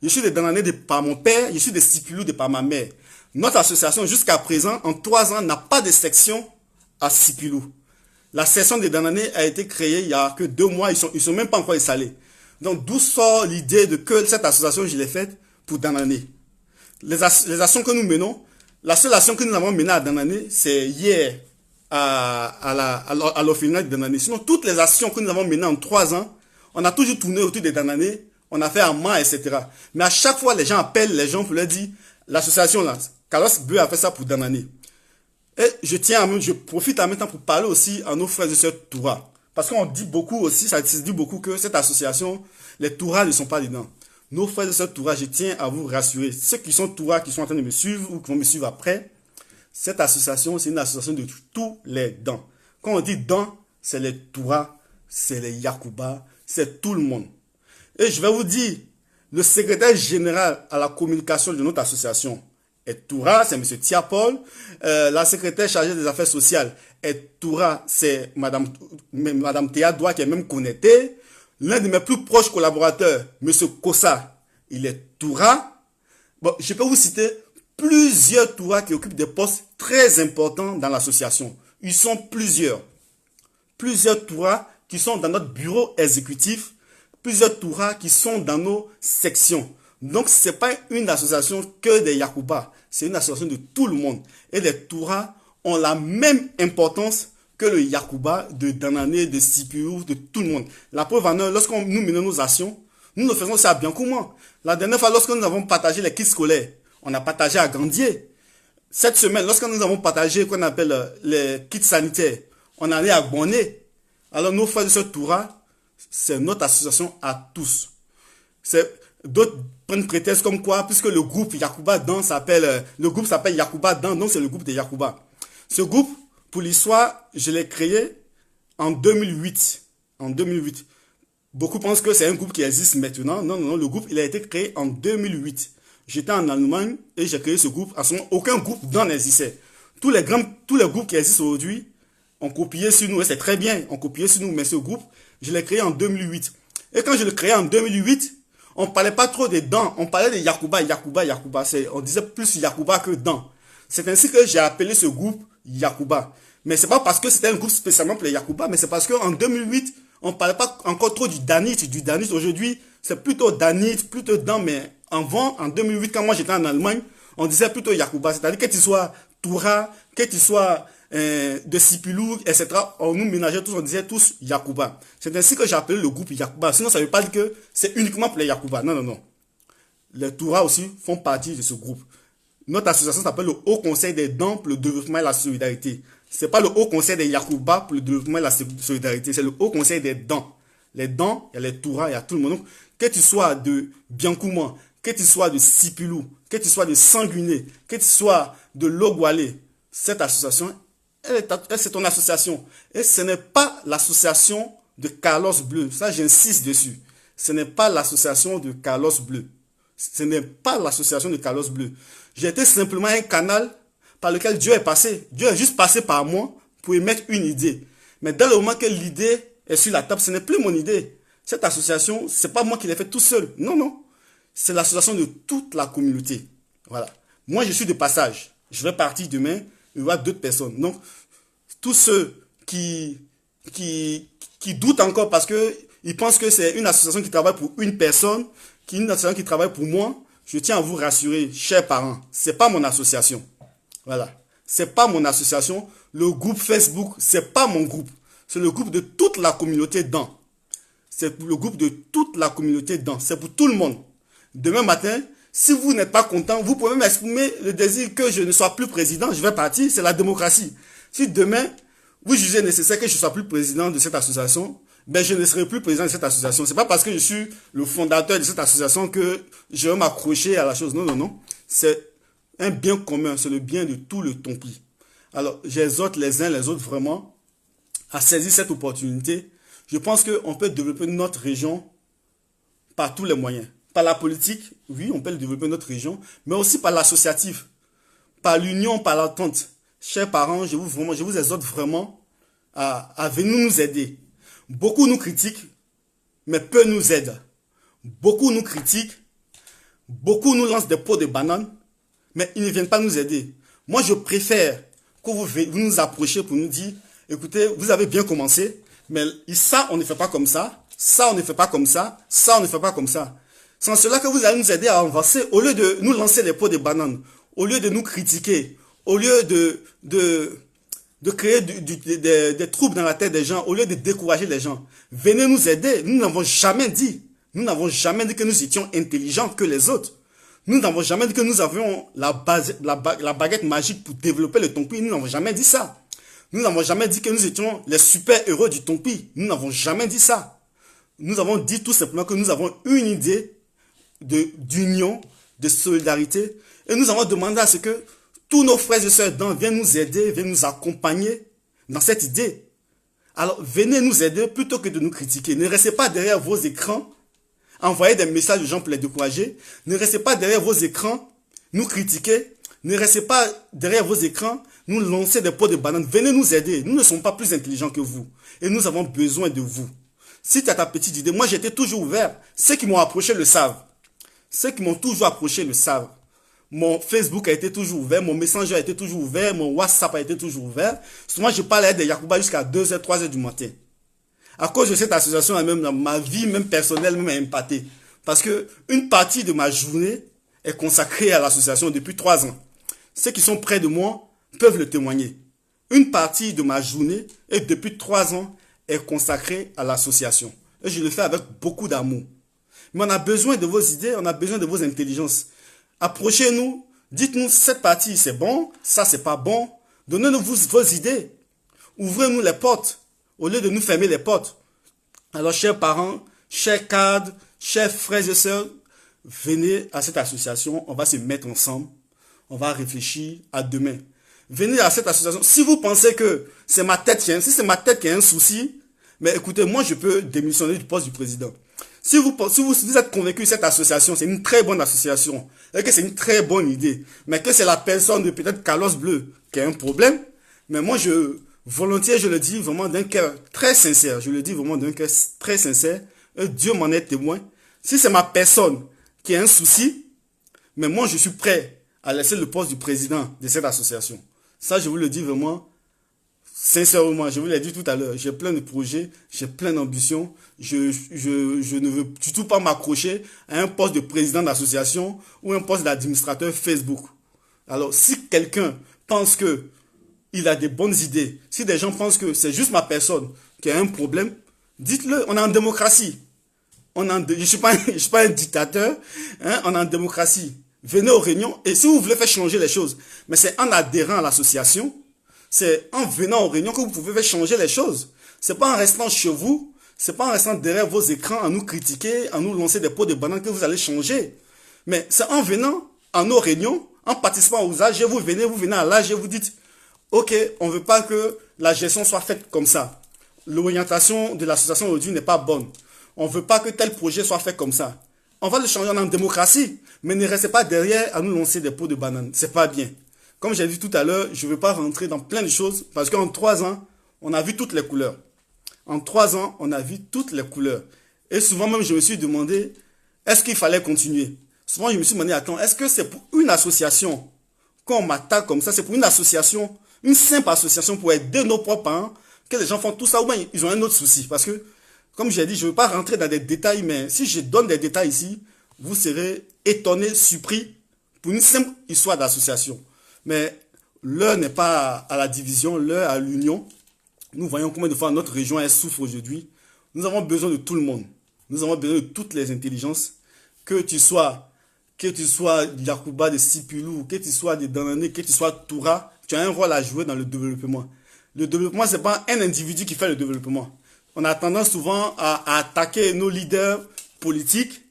Je suis des Danané par mon père, je suis des Sipilou par ma mère. Notre association, jusqu'à présent, en 3 ans, n'a pas de section à Sipilou. La section des Danané a été créée il y a que 2 mois, ils sont même pas encore installés. Donc, d'où sort l'idée de que cette association, je l'ai faite pour Danané. Les actions que nous menons, la seule action que nous avons menée à Danané, c'est hier. à l'orphelinat de Danané. Sinon, toutes les actions que nous avons menées en 3 ans, on a toujours tourné autour des Danané, on a fait Amma, etc. Mais à chaque fois, les gens appellent les gens pour leur dire, l'association là, Carlos Bleu a fait ça pour Danané. Et je profite en même temps pour parler aussi à nos frères et sœurs Toura. Parce qu'on dit beaucoup aussi, ça se dit beaucoup que cette association, les Touras ne sont pas dedans. Nos frères et sœurs Toura, je tiens à vous rassurer. Ceux qui sont Touras, qui sont en train de me suivre ou qui vont me suivre après, cette association, c'est une association de tous les dents. Quand on dit dents, c'est les Touras, c'est les Yakuba, c'est tout le monde. Et je vais vous dire, le secrétaire général à la communication de notre association est Toura, c'est M. Tiapol. La secrétaire chargée des affaires sociales est Toura, c'est Madame Théadoua qui est même connectée. L'un de mes plus proches collaborateurs, M. Kossa, il est Toura. Bon, je peux vous citer plusieurs Touras qui occupent des postes très importants dans l'association. Ils sont plusieurs. Plusieurs Touras qui sont dans notre bureau exécutif, plusieurs Touras qui sont dans nos sections. Donc, ce n'est pas une association que des Yakuba, c'est une association de tout le monde. Et les Touras ont la même importance que le Yakuba de Danané, de Sipiou, de tout le monde. La preuve en est, lorsque nous menons nos actions, nous le faisons ça à Biankouman. La dernière fois, lorsque nous avons partagé les kits scolaires, on a partagé à Grandier. Cette semaine, lorsque nous avons partagé qu'on appelle les kits sanitaires, on est allé à Bonnet. Alors, nos frères de ce Toura, c'est notre association à tous. D'autres prennent prétexte comme quoi, puisque le groupe Yakuba Dan s'appelle, le groupe s'appelle Yakuba Dan, donc c'est le groupe des Yakuba. Ce groupe, pour l'histoire, je l'ai créé en 2008. En 2008. Beaucoup pensent que c'est un groupe qui existe maintenant. Non, non, non, le groupe, il a été créé en 2008. J'étais en Allemagne et j'ai créé ce groupe. À ce moment, aucun groupe Dan n'existait. Tous les groupes qui existent aujourd'hui ont copié sur nous, et c'est très bien, ont copié sur nous, mais ce groupe, je l'ai créé en 2008. Et quand je le créé en 2008, on ne parlait pas trop des dents, on parlait de Yakuba, Yakuba, Yakuba. On disait plus Yakuba que dents. C'est ainsi que j'ai appelé ce groupe Yakuba. Mais c'est pas parce que c'était un groupe spécialement pour les Yakuba, mais c'est parce qu'en 2008, on ne parlait pas encore trop du Danit. Du Danit, aujourd'hui, c'est plutôt Danit, plutôt dents, mais avant, en 2008, quand moi j'étais en Allemagne, on disait plutôt Yakuba. C'est-à-dire que tu sois Toura, que tu sois de Sipilou, etc. On nous ménageait tous, on disait tous Yakuba. C'est ainsi que j'ai appelé le groupe Yakuba. Sinon, ça ne veut pas dire que c'est uniquement pour les Yakuba. Non, non, non. Les Touras aussi font partie de ce groupe. Notre association s'appelle le Haut Conseil des dents pour le développement et la solidarité. Ce n'est pas le Haut Conseil des Yakuba pour le développement et la solidarité. C'est le Haut Conseil des dents. Les dents, il y a les Touras, il y a tout le monde. Donc, que tu sois de Biankouman, que tu sois de Sipilou, que tu sois de Sanguiné, que tu sois de Logwalé, cette association, c'est ton association. Et ce n'est pas l'association de Carlos Bleu. Ça, j'insiste dessus. Ce n'est pas l'association de Carlos Bleu. Ce n'est pas l'association de Carlos Bleu. J'ai été simplement un canal par lequel Dieu est passé. Dieu est juste passé par moi pour émettre une idée. Mais dans le moment que l'idée est sur la table, ce n'est plus mon idée. Cette association, ce n'est pas moi qui l'ai fait tout seul. Non, non. C'est l'association de toute la communauté. Voilà. Moi, je suis de passage. Je vais partir demain. Il y aura d'autres personnes. Donc, tous ceux qui doutent encore parce qu'ils pensent que c'est une association qui travaille pour une personne, une association qui travaille pour moi, je tiens à vous rassurer, chers parents, c'est pas mon association. Voilà. C'est pas mon association. Le groupe Facebook, c'est pas mon groupe. C'est le groupe de toute la communauté Dan. C'est le groupe de toute la communauté Dan. C'est pour tout le monde. Demain matin, si vous n'êtes pas content, vous pouvez m'exprimer le désir que je ne sois plus président. Je vais partir. C'est la démocratie. Si demain, vous jugez nécessaire que je ne sois plus président de cette association, ben je ne serai plus président de cette association. C'est pas parce que je suis le fondateur de cette association que je vais m'accrocher à la chose. Non, non, non. C'est un bien commun. C'est le bien de tout le Tompi. Alors, j'exhorte les uns les autres vraiment à saisir cette opportunité. Je pense qu'on peut développer notre région par tous les moyens. Par la politique, oui, on peut développer notre région, mais aussi par l'associatif, par l'union, par l'entente. Chers parents, je vous exhorte vraiment à venir nous aider. Beaucoup nous critiquent, mais peu nous aident. Beaucoup nous critiquent, beaucoup nous lancent des pots de bananes, mais ils ne viennent pas nous aider. Moi, je préfère que vous nous approchiez pour nous dire, écoutez, vous avez bien commencé, mais ça, on ne fait pas comme ça, ça, on ne fait pas comme ça, ça, on ne fait pas comme ça. C'est en cela que vous allez nous aider à avancer, au lieu de nous lancer les pots de bananes, au lieu de nous critiquer, au lieu de créer des troubles dans la tête des gens au lieu de décourager les gens. Venez nous aider. Nous n'avons jamais dit. Nous n'avons jamais dit que nous étions intelligents que les autres. Nous n'avons jamais dit que nous avions la baguette magique pour développer le Tongpi. Nous n'avons jamais dit ça. Nous n'avons jamais dit que nous étions les super-héros du Tongpi. Nous n'avons jamais dit ça. Nous avons dit tout simplement que nous avons une idée d'union, de solidarité. Et nous avons demandé à ce que tous nos frères et sœurs viennent nous aider, viennent nous accompagner dans cette idée. Alors, venez nous aider plutôt que de nous critiquer. Ne restez pas derrière vos écrans, envoyer des messages aux gens pour les décourager. Ne restez pas derrière vos écrans, nous critiquer. Ne restez pas derrière vos écrans, nous lancer des pots de bananes. Venez nous aider. Nous ne sommes pas plus intelligents que vous. Et nous avons besoin de vous. Si tu as ta petite idée, moi j'étais toujours ouvert. Ceux qui m'ont approché le savent. Ceux qui m'ont toujours approché le savent. Mon Facebook a été toujours ouvert, mon Messenger a été toujours ouvert, mon WhatsApp a été toujours ouvert. Souvent, je parlais de Yacouba jusqu'à 2h, 3h du matin. À cause de cette association, même dans ma vie, même personnelle, même est impactée. Parce que une partie de ma journée est consacrée à l'association depuis 3 ans. Ceux qui sont près de moi peuvent le témoigner. Une partie de ma journée, et depuis 3 ans, est consacrée à l'association. Et je le fais avec beaucoup d'amour. Mais on a besoin de vos idées, on a besoin de vos intelligences. Approchez-nous, dites-nous cette partie c'est bon, ça c'est pas bon. Donnez-nous vos idées. Ouvrez-nous les portes au lieu de nous fermer les portes. Alors chers parents, chers cadres, chers frères et sœurs, venez à cette association, on va se mettre ensemble, on va réfléchir à demain. Venez à cette association. Si vous pensez que c'est ma tête qui a un souci, mais écoutez, moi je peux démissionner du poste du président. Si vous êtes convaincu que cette association, c'est une très bonne association, et que c'est une très bonne idée, mais que c'est la personne de peut-être Carlos Bleu qui a un problème, mais moi, volontiers, je le dis vraiment d'un cœur très sincère, je le dis vraiment d'un cœur très sincère, et Dieu m'en est témoin. Si c'est ma personne qui a un souci, mais moi, je suis prêt à laisser le poste du président de cette association. Ça, je vous le dis vraiment sincèrement, je vous l'ai dit tout à l'heure, j'ai plein de projets, j'ai plein d'ambitions. Je ne veux du tout pas m'accrocher à un poste de président d'association ou un poste d'administrateur Facebook. Alors, si quelqu'un pense que il a des bonnes idées, si des gens pensent que c'est juste ma personne qui a un problème, dites-le, on est en démocratie. Je ne suis pas un dictateur, hein, on est en démocratie. Venez aux réunions et si vous voulez faire changer les choses, mais c'est en adhérant à l'association, c'est en venant aux réunions que vous pouvez faire changer les choses. C'est pas en restant chez vous, c'est pas en restant derrière vos écrans à nous critiquer, à nous lancer des pots de bananes que vous allez changer. Mais c'est en venant à nos réunions, en participant aux AG, vous venez à l'AG, vous dites, ok, on veut pas que la gestion soit faite comme ça. L'orientation de l'association aujourd'hui n'est pas bonne. On veut pas que tel projet soit fait comme ça. On va le changer en démocratie, mais ne restez pas derrière à nous lancer des pots de bananes. C'est pas bien. Comme j'ai dit tout à l'heure, je ne veux pas rentrer dans plein de choses parce qu'en 3 ans, on a vu toutes les couleurs. En 3 ans, on a vu toutes les couleurs. Et souvent même, je me suis demandé, est-ce qu'il fallait continuer? Souvent, je me suis demandé, attends, est-ce que c'est pour une association qu'on m'attaque comme ça? C'est pour une association, une simple association pour aider nos propres parents, que les gens font tout ça ou bien ils ont un autre souci? Parce que, comme j'ai dit, je ne veux pas rentrer dans des détails, mais si je donne des détails ici, vous serez étonnés, surpris pour une simple histoire d'association. Mais l'heure n'est pas à la division, l'heure à l'union. Nous voyons combien de fois notre région elle souffre aujourd'hui. Nous avons besoin de tout le monde. Nous avons besoin de toutes les intelligences. Que tu sois Yacouba de Sipilou, que tu sois de Danané, que tu sois Toura, tu as un rôle à jouer dans le développement. Le développement, ce n'est pas un individu qui fait le développement. On a tendance souvent à attaquer nos leaders politiques.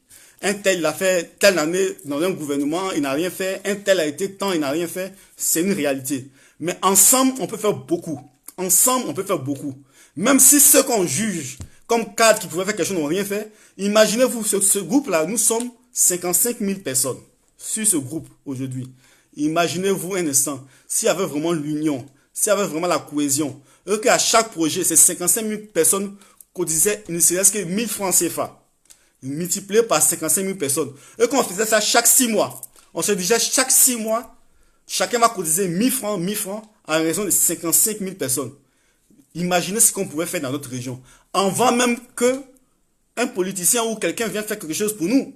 Un tel, il a fait telle année dans un gouvernement, il n'a rien fait. Un tel a été tant, il n'a rien fait. C'est une réalité. Mais ensemble, on peut faire beaucoup. Ensemble, on peut faire beaucoup. Même si ceux qu'on juge comme cadres qui pouvaient faire quelque chose n'ont rien fait, imaginez-vous, ce groupe-là, nous sommes 55 000 personnes sur ce groupe aujourd'hui. Imaginez-vous un instant, s'il y avait vraiment l'union, s'il y avait vraiment la cohésion, et qu'à chaque projet, ces 55 000 personnes cotisaient ne serait-ce que 1000 francs CFA. Multiplié par 55 000 personnes. Et quand on faisait ça chaque 6 mois, on se disait chaque 6 mois, chacun va cotiser 1000 francs à raison de 55 000 personnes. Imaginez ce qu'on pouvait faire dans notre région. Avant même que un politicien ou quelqu'un vienne faire quelque chose pour nous.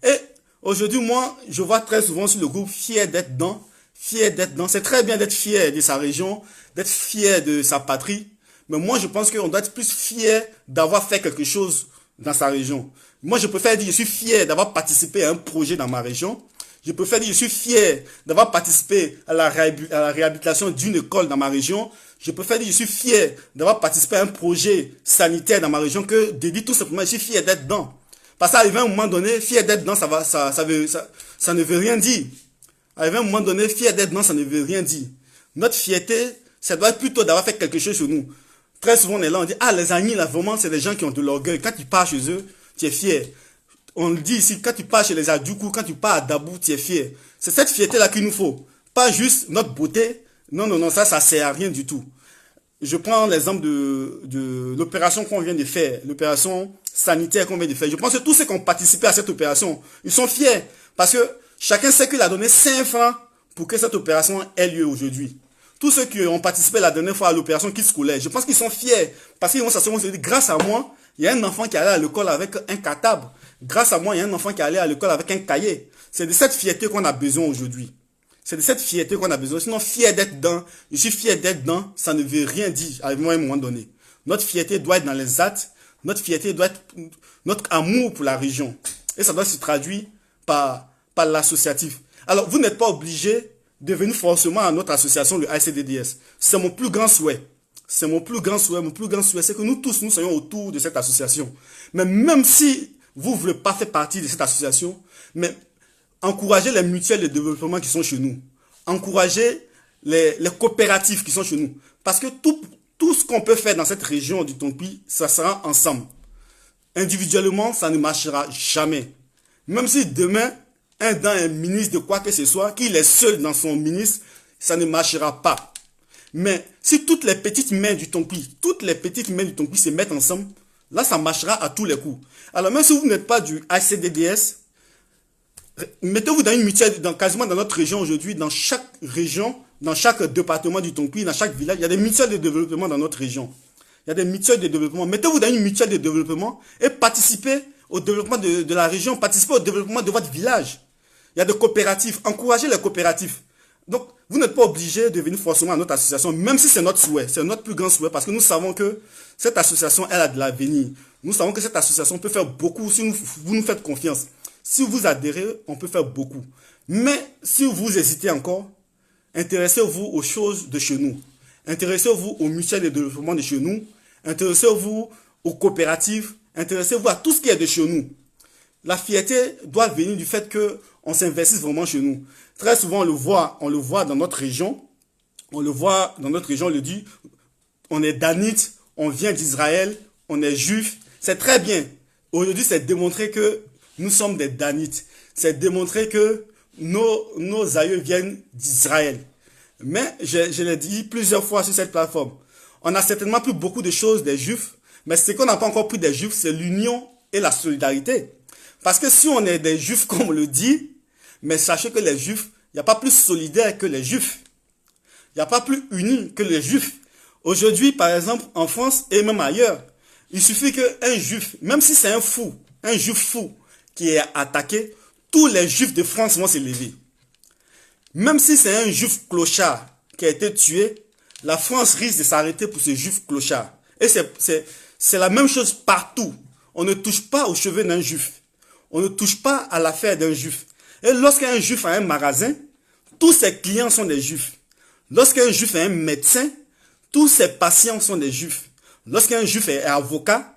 Et aujourd'hui, moi, je vois très souvent sur le groupe fier d'être dedans, fier d'être dans. C'est très bien d'être fier de sa région, d'être fier de sa patrie. Mais moi, je pense qu'on doit être plus fier d'avoir fait quelque chose dans sa région. Moi, je préfère dire je suis fier d'avoir participé à un projet dans ma région. Je préfère dire je suis fier d'avoir participé à la réhabilitation d'une école dans ma région. Je préfère dire je suis fier d'avoir participé à un projet sanitaire dans ma région que de dire tout simplement je suis fier d'être dedans. Parce qu'à un moment donné, fier d'être dedans, ça ne veut rien dire. À un moment donné, fier d'être dedans, ça ne veut rien dire. Notre fierté, ça doit être plutôt d'avoir fait quelque chose chez nous. Très souvent, on est là, on dit, ah, les amis, là, vraiment, c'est des gens qui ont de l'orgueil. Quand tu pars chez eux, tu es fier. On le dit ici, quand tu pars chez les Adjoukou, quand tu pars à Dabou, tu es fier. C'est cette fierté-là qu'il nous faut. Pas juste notre beauté. Non, non, non, ça sert à rien du tout. Je prends l'exemple de l'opération qu'on vient de faire, l'opération sanitaire qu'on vient de faire. Je pense que tous ceux qui ont participé à cette opération, ils sont fiers. Parce que chacun sait qu'il a donné 5 francs pour que cette opération ait lieu aujourd'hui. Tous ceux qui ont participé la dernière fois à l'opération Kids Scolaire, je pense qu'ils sont fiers. Parce qu'ils vont s'assurer, se dire, grâce à moi, il y a un enfant qui est allé à l'école avec un cartable. Grâce à moi, il y a un enfant qui est allé à l'école avec un cahier. C'est de cette fierté qu'on a besoin aujourd'hui. C'est de cette fierté qu'on a besoin. Sinon, fier d'être dedans, je suis fier d'être dedans, ça ne veut rien dire à un moment donné. Notre fierté doit être dans les actes. Notre fierté doit être notre amour pour la région. Et ça doit se traduire par l'associatif. Alors, vous n'êtes pas obligé de venir forcément à notre association, le ACDDS. C'est mon plus grand souhait. C'est mon plus grand souhait. Mon plus grand souhait, c'est que nous tous, nous soyons autour de cette association. Mais même si vous ne voulez pas faire partie de cette association, mais encouragez les mutuelles de développement qui sont chez nous. Encouragez les coopératives qui sont chez nous. Parce que tout ce qu'on peut faire dans cette région du Tompi, ça sera ensemble. Individuellement, ça ne marchera jamais. Même si demain, un ministre de quoi que ce soit, qu'il est seul dans son ministre, ça ne marchera pas. Mais si toutes les petites mains du Tompi, se mettent ensemble, là, ça marchera à tous les coups. Alors même si vous n'êtes pas du ACDDS, mettez-vous dans une mutuelle, quasiment dans notre région aujourd'hui, dans chaque région, dans chaque département du Tompi, dans chaque village, il y a des mutuelles de développement dans notre région. Il y a des mutuelles de développement. Mettez-vous dans une mutuelle de développement et participez au développement de la région, participez au développement de votre village. Il y a des coopératives. Encouragez les coopératives. Donc, vous n'êtes pas obligé de venir forcément à notre association, même si c'est notre souhait. C'est notre plus grand souhait parce que nous savons que cette association, elle a de l'avenir. Nous savons que cette association peut faire beaucoup si vous nous faites confiance. Si vous adhérez, on peut faire beaucoup. Mais si vous hésitez encore, intéressez-vous aux choses de chez nous. Intéressez-vous aux mutuelles de développement de chez nous. Intéressez-vous aux coopératives. Intéressez-vous à tout ce qui est de chez nous. La fierté doit venir du fait qu'on s'investisse vraiment chez nous. Très souvent, on le voit dans notre région. On le voit dans notre région, on le dit. On est danite, on vient d'Israël, on est juif. C'est très bien. Aujourd'hui, c'est démontré que nous sommes des danites. C'est démontré que nos aïeux viennent d'Israël. Mais je l'ai dit plusieurs fois sur cette plateforme. On a certainement pris beaucoup de choses des juifs. Mais ce qu'on n'a pas encore pris des juifs, c'est l'union et la solidarité. Parce que si on est des juifs, comme on le dit, mais sachez que les juifs, il n'y a pas plus solidaire que les juifs. Il n'y a pas plus unis que les juifs. Aujourd'hui, par exemple, en France et même ailleurs, il suffit qu'un juif, même si c'est un juif fou qui est attaqué, tous les juifs de France vont se lever. Même si c'est un juif clochard qui a été tué, la France risque de s'arrêter pour ce juif clochard. Et c'est la même chose partout. On ne touche pas aux cheveux d'un juif. On ne touche pas à l'affaire d'un juif. Et lorsqu'un juif a un magasin, tous ses clients sont des juifs. Lorsqu'un juif est un médecin, tous ses patients sont des juifs. Lorsqu'un juif est avocat,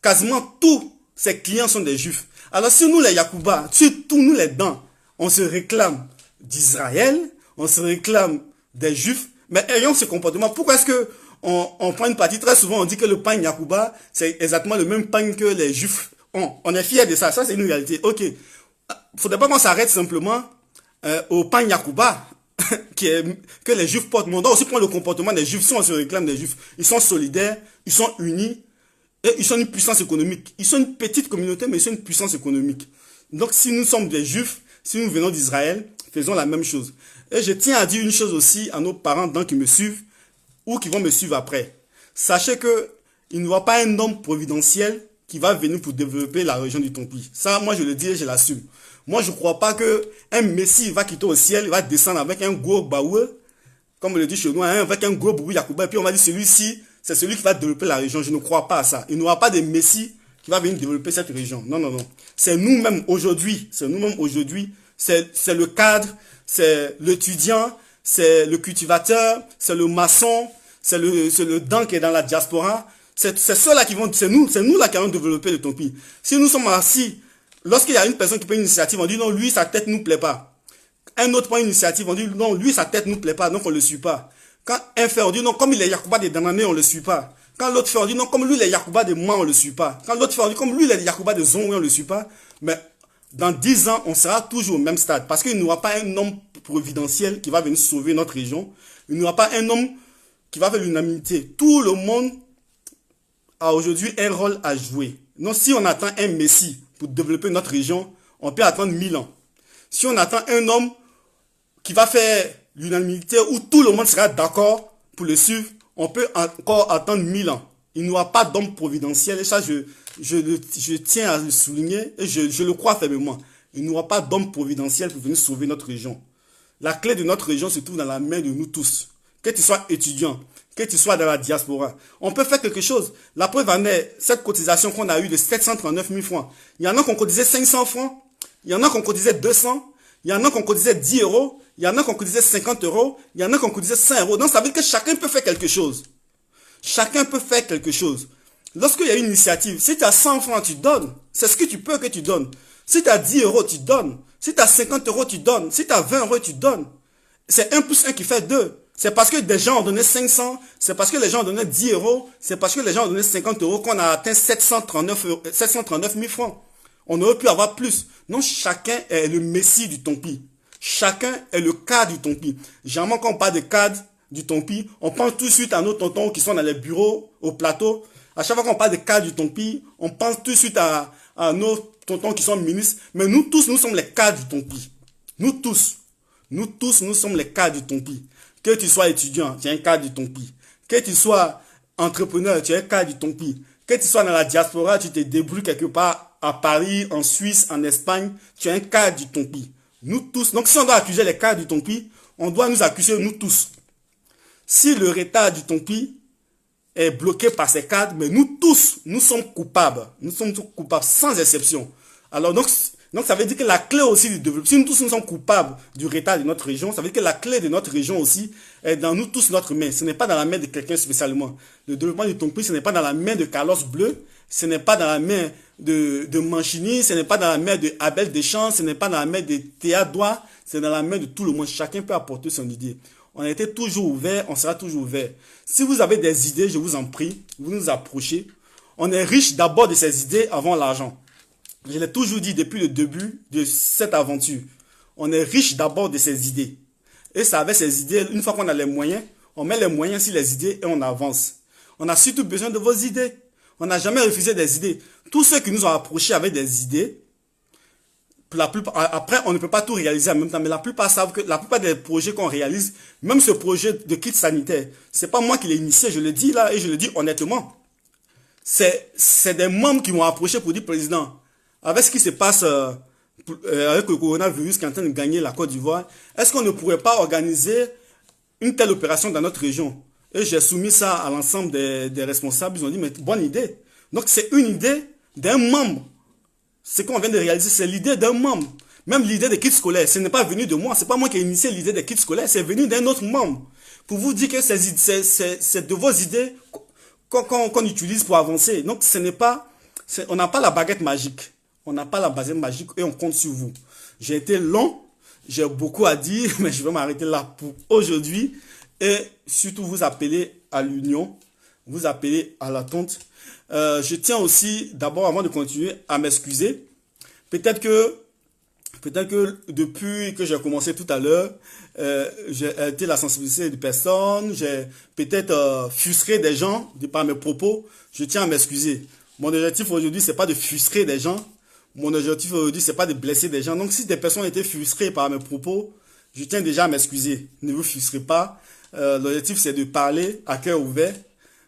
quasiment tous ses clients sont des juifs. Alors si nous les Yacouba, surtout nous les Dents, on se réclame d'Israël, on se réclame des juifs, mais ayons ce comportement. Pourquoi est-ce que on prend une partie? Très souvent on dit que le pain Yacouba, c'est exactement le même pain que les juifs ont. On est fiers de ça, ça c'est une réalité. Ok, faudrait pas qu'on s'arrête simplement au pain Yacouba que les juifs portent. Mais on doit aussi prendre le comportement des juifs. Si on se réclame des juifs, ils sont solidaires, ils sont unis, et ils sont une puissance économique. Ils sont une petite communauté, mais ils sont une puissance économique. Donc si nous sommes des juifs, si nous venons d'Israël, faisons la même chose. Et je tiens à dire une chose aussi à nos parents qui me suivent ou qui vont me suivre après. Sachez que il n'y aura pas un homme providentiel qui va venir pour développer la région du Tompi. Ça, moi je le dis et je l'assume. Moi, je ne crois pas qu'un Messie va quitter au ciel, il va descendre avec un gros baoue, comme on le dit chez nous, hein, avec un gros boubou Yacouba, et puis on va dire celui-ci, c'est celui qui va développer la région. Je ne crois pas à ça. Il n'y aura pas de Messie qui va venir développer cette région. Non, non, non. C'est nous-mêmes aujourd'hui. C'est nous-mêmes aujourd'hui. C'est le cadre, c'est l'étudiant, c'est le cultivateur, c'est le maçon, c'est le dan qui est dans la diaspora. C'est ceux-là qui vont, c'est nous là qui allons développer le Tompi. Si nous sommes assis, lorsqu'il y a une personne qui prend une initiative, on dit non, lui, sa tête nous plaît pas. Un autre prend une initiative, on dit non, lui, sa tête nous plaît pas, donc on le suit pas. Quand un fait, on dit non, comme il est Yacouba de Danané, on le suit pas. Quand l'autre fait, on dit non, comme lui, il est Yacouba de Moi, on le suit pas. Quand l'autre fait, on dit comme lui, il est Yacouba de Zon, on le suit pas. Mais dans 10 ans, on sera toujours au même stade. Parce qu'il n'y aura pas un homme providentiel qui va venir sauver notre région. Il n'y aura pas un homme qui va faire l'unanimité. Tout le monde a aujourd'hui un rôle à jouer. Donc, si on attend un Messie pour développer notre région, on peut attendre 1000 ans. Si on attend un homme qui va faire l'unanimité où tout le monde sera d'accord pour le suivre, on peut encore attendre 1000 ans. Il n'y aura pas d'homme providentiel, et ça, je tiens à le souligner, et je le crois fermement. Il n'y aura pas d'homme providentiel pour venir sauver notre région. La clé de notre région se trouve dans la main de nous tous. Que tu sois étudiant, que tu sois dans la diaspora, on peut faire quelque chose. La preuve en est, cette cotisation qu'on a eue de 739 000 francs. Il y en a qu'on cotisait 500 francs, il y en a qu'on cotisait 200, il y en a qu'on cotisait 10 euros, il y en a qu'on cotisait 50 euros, il y en a qu'on cotisait 5 euros. Donc ça veut dire que chacun peut faire quelque chose. Chacun peut faire quelque chose. Lorsqu'il y a une initiative, si tu as 100 francs, tu donnes. C'est ce que tu peux que tu donnes. Si tu as 10 euros, tu donnes. Si tu as 50 euros, tu donnes. Si tu as 20 euros, tu donnes. C'est 1 plus 1 qui fait 2. C'est parce que des gens ont donné 500, c'est parce que les gens ont donné 10 euros, c'est parce que les gens ont donné 50 euros qu'on a atteint 739 000 francs. On aurait pu avoir plus. Non, chacun est le messie du Tompi. Chacun est le cadre du Tompi. Généralement, quand on parle de cadre du Tompi, on pense tout de suite à nos tontons qui sont dans les bureaux, au plateau. À chaque fois qu'on parle de cadre du Tompi, on pense tout de suite à nos tontons qui sont ministres. Mais nous tous, nous sommes les cadres du Tompi. Nous tous, nous sommes les cadres du Tompi. Que tu sois étudiant, tu es un cadre du Tompi. Que tu sois entrepreneur, tu es un cadre du Tompi. Que tu sois dans la diaspora, tu te débrouilles quelque part à Paris, en Suisse, en Espagne, tu es un cadre du Tompi. Nous tous. Donc si on doit accuser les cadres du Tompi, on doit nous accuser nous tous. Si le retard du Tompi est bloqué par ces cadres, mais nous tous, nous sommes coupables. Nous sommes coupables sans exception. Alors donc ça veut dire que la clé aussi du développement, si nous tous nous sommes coupables du retard de notre région, ça veut dire que la clé de notre région aussi est dans nous tous, notre main. Ce n'est pas dans la main de quelqu'un spécialement. Le développement du Tompi, ce n'est pas dans la main de Carlos Bleu, ce n'est pas dans la main de Manchini, ce n'est pas dans la main de Abel Deschamps, ce n'est pas dans la main de Théa Doua, c'est dans la main de tout le monde. Chacun peut apporter son idée. On a été toujours ouvert, on sera toujours ouvert. Si vous avez des idées, je vous en prie, vous nous approchez. On est riche d'abord de ces idées avant l'argent. Je l'ai toujours dit depuis le début de cette aventure. On est riche d'abord de ces idées. Et c'est avec ces idées, une fois qu'on a les moyens, on met les moyens sur les idées et on avance. On a surtout besoin de vos idées. On n'a jamais refusé des idées. Tous ceux qui nous ont approchés avec des idées, après, on ne peut pas tout réaliser en même temps, mais la plupart savent que la plupart des projets qu'on réalise, même ce projet de kit sanitaire, c'est pas moi qui l'ai initié, je le dis là et je le dis honnêtement. C'est des membres qui m'ont approché pour dire, président, avec ce qui se passe avec le coronavirus qui est en train de gagner la Côte d'Ivoire, est-ce qu'on ne pourrait pas organiser une telle opération dans notre région? Et j'ai soumis ça à l'ensemble des responsables, ils ont dit, mais bonne idée. Donc c'est une idée d'un membre. Ce qu'on vient de réaliser, c'est l'idée d'un membre. Même l'idée des kits scolaires, ce n'est pas venu de moi. Ce n'est pas moi qui ai initié l'idée des kits scolaires, c'est venu d'un autre membre. Pour vous dire que c'est de vos idées qu'on utilise pour avancer. Donc, ce n'est pas, on n'a pas la baguette magique. On n'a pas la baguette magique et on compte sur vous. J'ai été long, j'ai beaucoup à dire, mais je vais m'arrêter là pour aujourd'hui. Et surtout, vous appeler à l'union, vous appeler à l'attente. Je tiens aussi, d'abord, avant de continuer, à m'excuser. Peut-être que depuis que j'ai commencé tout à l'heure, j'ai été la sensibilité de personnes, j'ai peut-être frustré des gens par mes propos. Je tiens à m'excuser. Mon objectif aujourd'hui, c'est pas de frustrer des gens. Mon objectif aujourd'hui, c'est pas de blesser des gens. Donc, si des personnes étaient frustrées par mes propos, je tiens déjà à m'excuser. Ne vous frustrez pas. L'objectif, c'est de parler à cœur ouvert.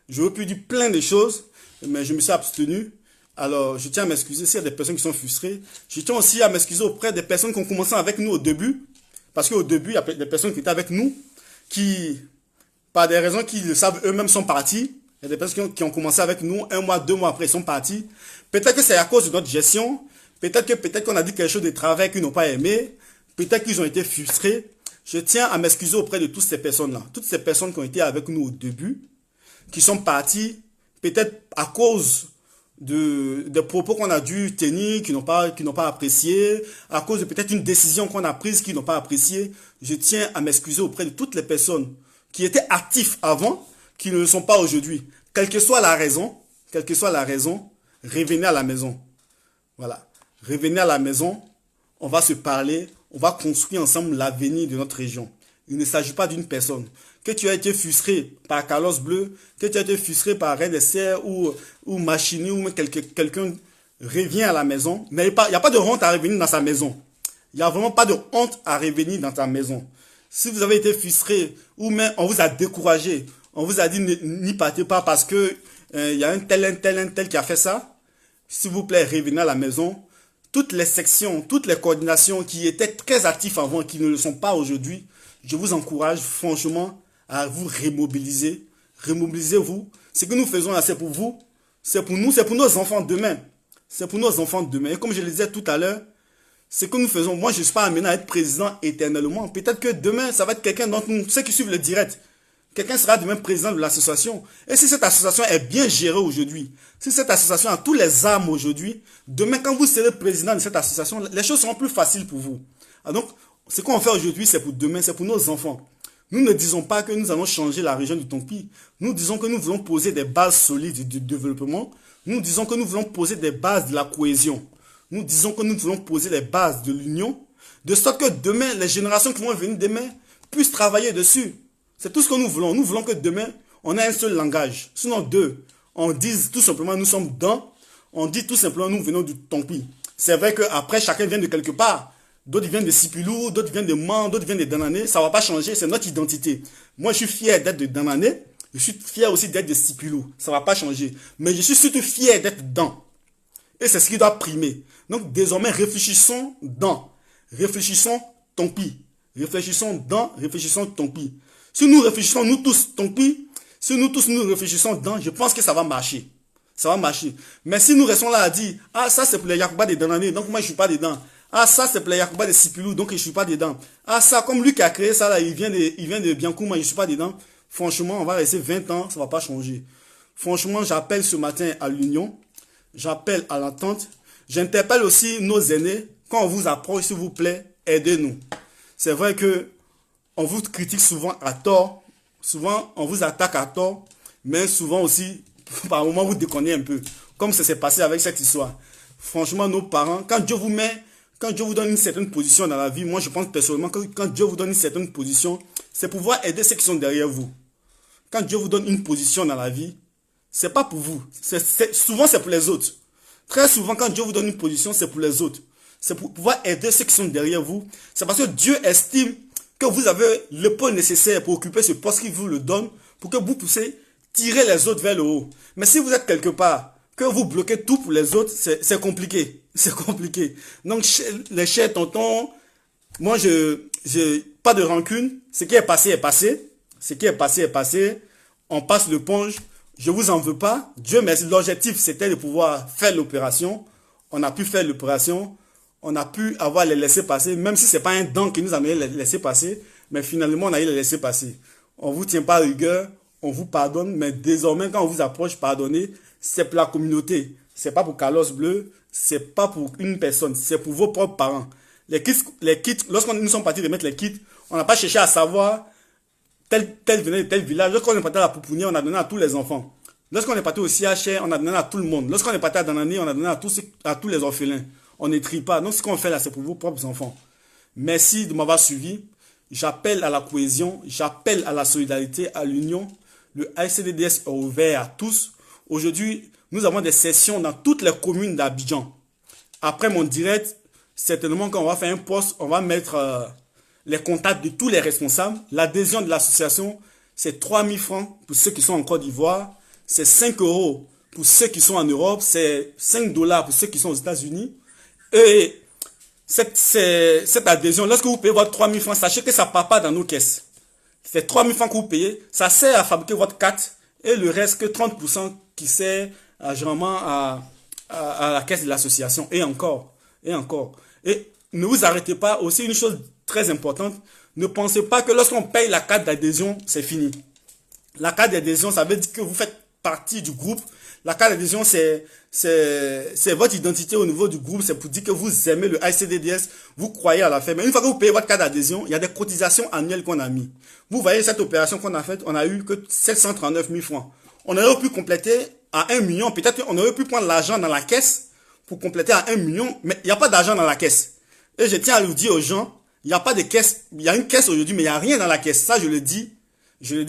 J'aurais pu dire plein de choses, mais je me suis abstenu. Alors, je tiens à m'excuser s'il y a des personnes qui sont frustrées. Je tiens aussi à m'excuser auprès des personnes qui ont commencé avec nous au début. Parce qu'au début, il y a des personnes qui étaient avec nous, qui, par des raisons qu'ils le savent eux-mêmes, sont partis. Il y a des personnes qui ont commencé avec nous, 1 mois, 2 mois après, ils sont partis. Peut-être que c'est à cause de notre gestion. Peut-être qu'on a dit quelque chose de travail qu'ils n'ont pas aimé. Peut-être qu'ils ont été frustrés. Je tiens à m'excuser auprès de toutes ces personnes-là. Toutes ces personnes qui ont été avec nous au début, qui sont partis, peut-être à cause des propos qu'on a dû tenir, qui n'ont pas apprécié, à cause de peut-être une décision qu'on a prise qu'ils n'ont pas appréciée. Je tiens à m'excuser auprès de toutes les personnes qui étaient actifs avant, qui ne le sont pas aujourd'hui. Quelle que soit la raison, revenez à la maison. Voilà. Revenez à la maison, on va se parler, on va construire ensemble l'avenir de notre région. Il ne s'agit pas d'une personne. Que tu as été frustré par Carlos Bleu, que tu as été frustré par Red SR ou Machini ou quelqu'un revient à la maison. Mais il n'y a pas de honte à revenir dans sa maison. Il n'y a vraiment pas de honte à revenir dans ta maison. Si vous avez été frustré ou même on vous a découragé, on vous a dit n'y partez pas parce que il y a un tel qui a fait ça, s'il vous plaît, revenez à la maison. Toutes les sections, toutes les coordinations qui étaient très actives avant et qui ne le sont pas aujourd'hui, je vous encourage franchement à vous remobiliser. Remobilisez-vous. Ce que nous faisons là, c'est pour vous, c'est pour nous, c'est pour nos enfants demain. C'est pour nos enfants demain. Et comme je le disais tout à l'heure, ce que nous faisons, moi je ne suis pas amené à être président éternellement. Peut-être que demain, ça va être quelqu'un d'entre nous, ceux qui suivent le direct. Quelqu'un sera demain président de l'association. Et si cette association est bien gérée aujourd'hui, si cette association a tous les armes aujourd'hui, demain quand vous serez président de cette association, les choses seront plus faciles pour vous. Alors donc, ce qu'on fait aujourd'hui, c'est pour demain, c'est pour nos enfants. Nous ne disons pas que nous allons changer la région du Tompi. Nous disons que nous voulons poser des bases solides du développement. Nous disons que nous voulons poser des bases de la cohésion. Nous disons que nous voulons poser les bases de l'union, de sorte que demain, les générations qui vont venir demain puissent travailler dessus. C'est tout ce que nous voulons. Nous voulons que demain, on ait un seul langage. Sinon deux. On dise tout simplement nous sommes dans. On dit tout simplement nous venons du Tompi. C'est vrai qu'après, chacun vient de quelque part. D'autres viennent de Sipilou, d'autres viennent de Man, d'autres viennent de Danané. Ça ne va pas changer, c'est notre identité. Moi, je suis fier d'être de Danané. Je suis fier aussi d'être de Sipilou. Ça ne va pas changer. Mais je suis surtout fier d'être dans. Et c'est ce qui doit primer. Donc, désormais, réfléchissons dans. Réfléchissons Tompi. Réfléchissons dans, réfléchissons Tompi. Si nous réfléchissons, nous tous, Tompi, si nous tous nous réfléchissons dans, je pense que ça va marcher. Ça va marcher. Mais si nous restons là à dire, ah, ça c'est pour les Yacouba de Danané, donc moi je ne suis pas dedans. Ah, ça c'est pour les Yacouba de Sipilou, donc je ne suis pas dedans. Ah, ça, comme lui qui a créé ça là, il vient de Biancourt, moi je ne suis pas dedans. Franchement, on va rester 20 ans, ça ne va pas changer. Franchement, j'appelle ce matin à l'union, j'appelle à l'entente, j'interpelle aussi nos aînés, quand on vous approche, s'il vous plaît, aidez-nous. C'est vrai que on vous critique souvent à tort, souvent on vous attaque à tort, mais souvent aussi, par moments, vous déconnez un peu, comme ça s'est passé avec cette histoire. Franchement, nos parents, quand Dieu vous donne une certaine position dans la vie, moi je pense personnellement que quand Dieu vous donne une certaine position, c'est pour pouvoir aider ceux qui sont derrière vous. Quand Dieu vous donne une position dans la vie, c'est pas pour vous, souvent c'est pour les autres. Très souvent, quand Dieu vous donne une position, c'est pour les autres. C'est pour pouvoir aider ceux qui sont derrière vous. C'est parce que Dieu estime que vous avez le peu nécessaire pour occuper ce poste qu'il vous le donne, pour que vous puissiez tirer les autres vers le haut. Mais si vous êtes quelque part, que vous bloquez tout pour les autres, c'est compliqué. C'est compliqué. Donc, les chers tontons, moi, je pas de rancune. Ce qui est passé est passé. Ce qui est passé est passé. On passe l'éponge. Je vous en veux pas. Dieu merci. L'objectif, c'était de pouvoir faire l'opération. On a pu faire l'opération. On a pu avoir les laissés-passer, même si ce n'est pas un don qui nous a amené les laissés-passer, mais finalement, on a eu les laissés-passer. On ne vous tient pas à rigueur, on vous pardonne, mais désormais, quand on vous approche, pardonnez, c'est pour la communauté. Ce n'est pas pour Carlos Bleu, ce n'est pas pour une personne, c'est pour vos propres parents. Les kits, lorsqu'on nous sommes partis remettre les kits, on n'a pas cherché à savoir tel venait de tel village. Lorsqu'on est parti à la Pouponnière, on a donné à tous les enfants. Lorsqu'on est parti au CHR, on a donné à tout le monde. Lorsqu'on est parti à Danané, on a donné à tous les orphelins. On ne trie pas. Donc, ce qu'on fait là, c'est pour vos propres enfants. Merci de m'avoir suivi. J'appelle à la cohésion, j'appelle à la solidarité, à l'union. Le ASCDDS est ouvert à tous. Aujourd'hui, nous avons des sessions dans toutes les communes d'Abidjan. Après mon direct, certainement, quand on va faire un post, on va mettre les contacts de tous les responsables. L'adhésion de l'association, c'est 3 000 francs pour ceux qui sont en Côte d'Ivoire. C'est 5 € pour ceux qui sont en Europe, c'est 5 dollars pour ceux qui sont aux États-Unis. Et cette adhésion, lorsque vous payez votre 3000 francs, sachez que ça ne part pas dans nos caisses. C'est 3000 francs que vous payez, ça sert à fabriquer votre carte et le reste que 30% qui sert généralement à la caisse de l'association. Et encore, et encore. Et ne vous arrêtez pas, aussi une chose très importante, ne pensez pas que lorsqu'on paye la carte d'adhésion, c'est fini. La carte d'adhésion, ça veut dire que vous faites partie du groupe. La carte d'adhésion, c'est votre identité au niveau du groupe. C'est pour dire que vous aimez le ICDDS, vous croyez à la fin. Mais une fois que vous payez votre carte d'adhésion, il y a des cotisations annuelles qu'on a mis. Vous voyez cette opération qu'on a faite, on a eu que 739 000 francs. On aurait pu compléter à 1 million. Peut-être qu'on aurait pu prendre l'argent dans la caisse pour compléter à 1 million. Mais il n'y a pas d'argent dans la caisse. Et je tiens à le dire aux gens, il n'y a pas de caisse. Il y a une caisse aujourd'hui, mais il n'y a rien dans la caisse. Ça, je le dis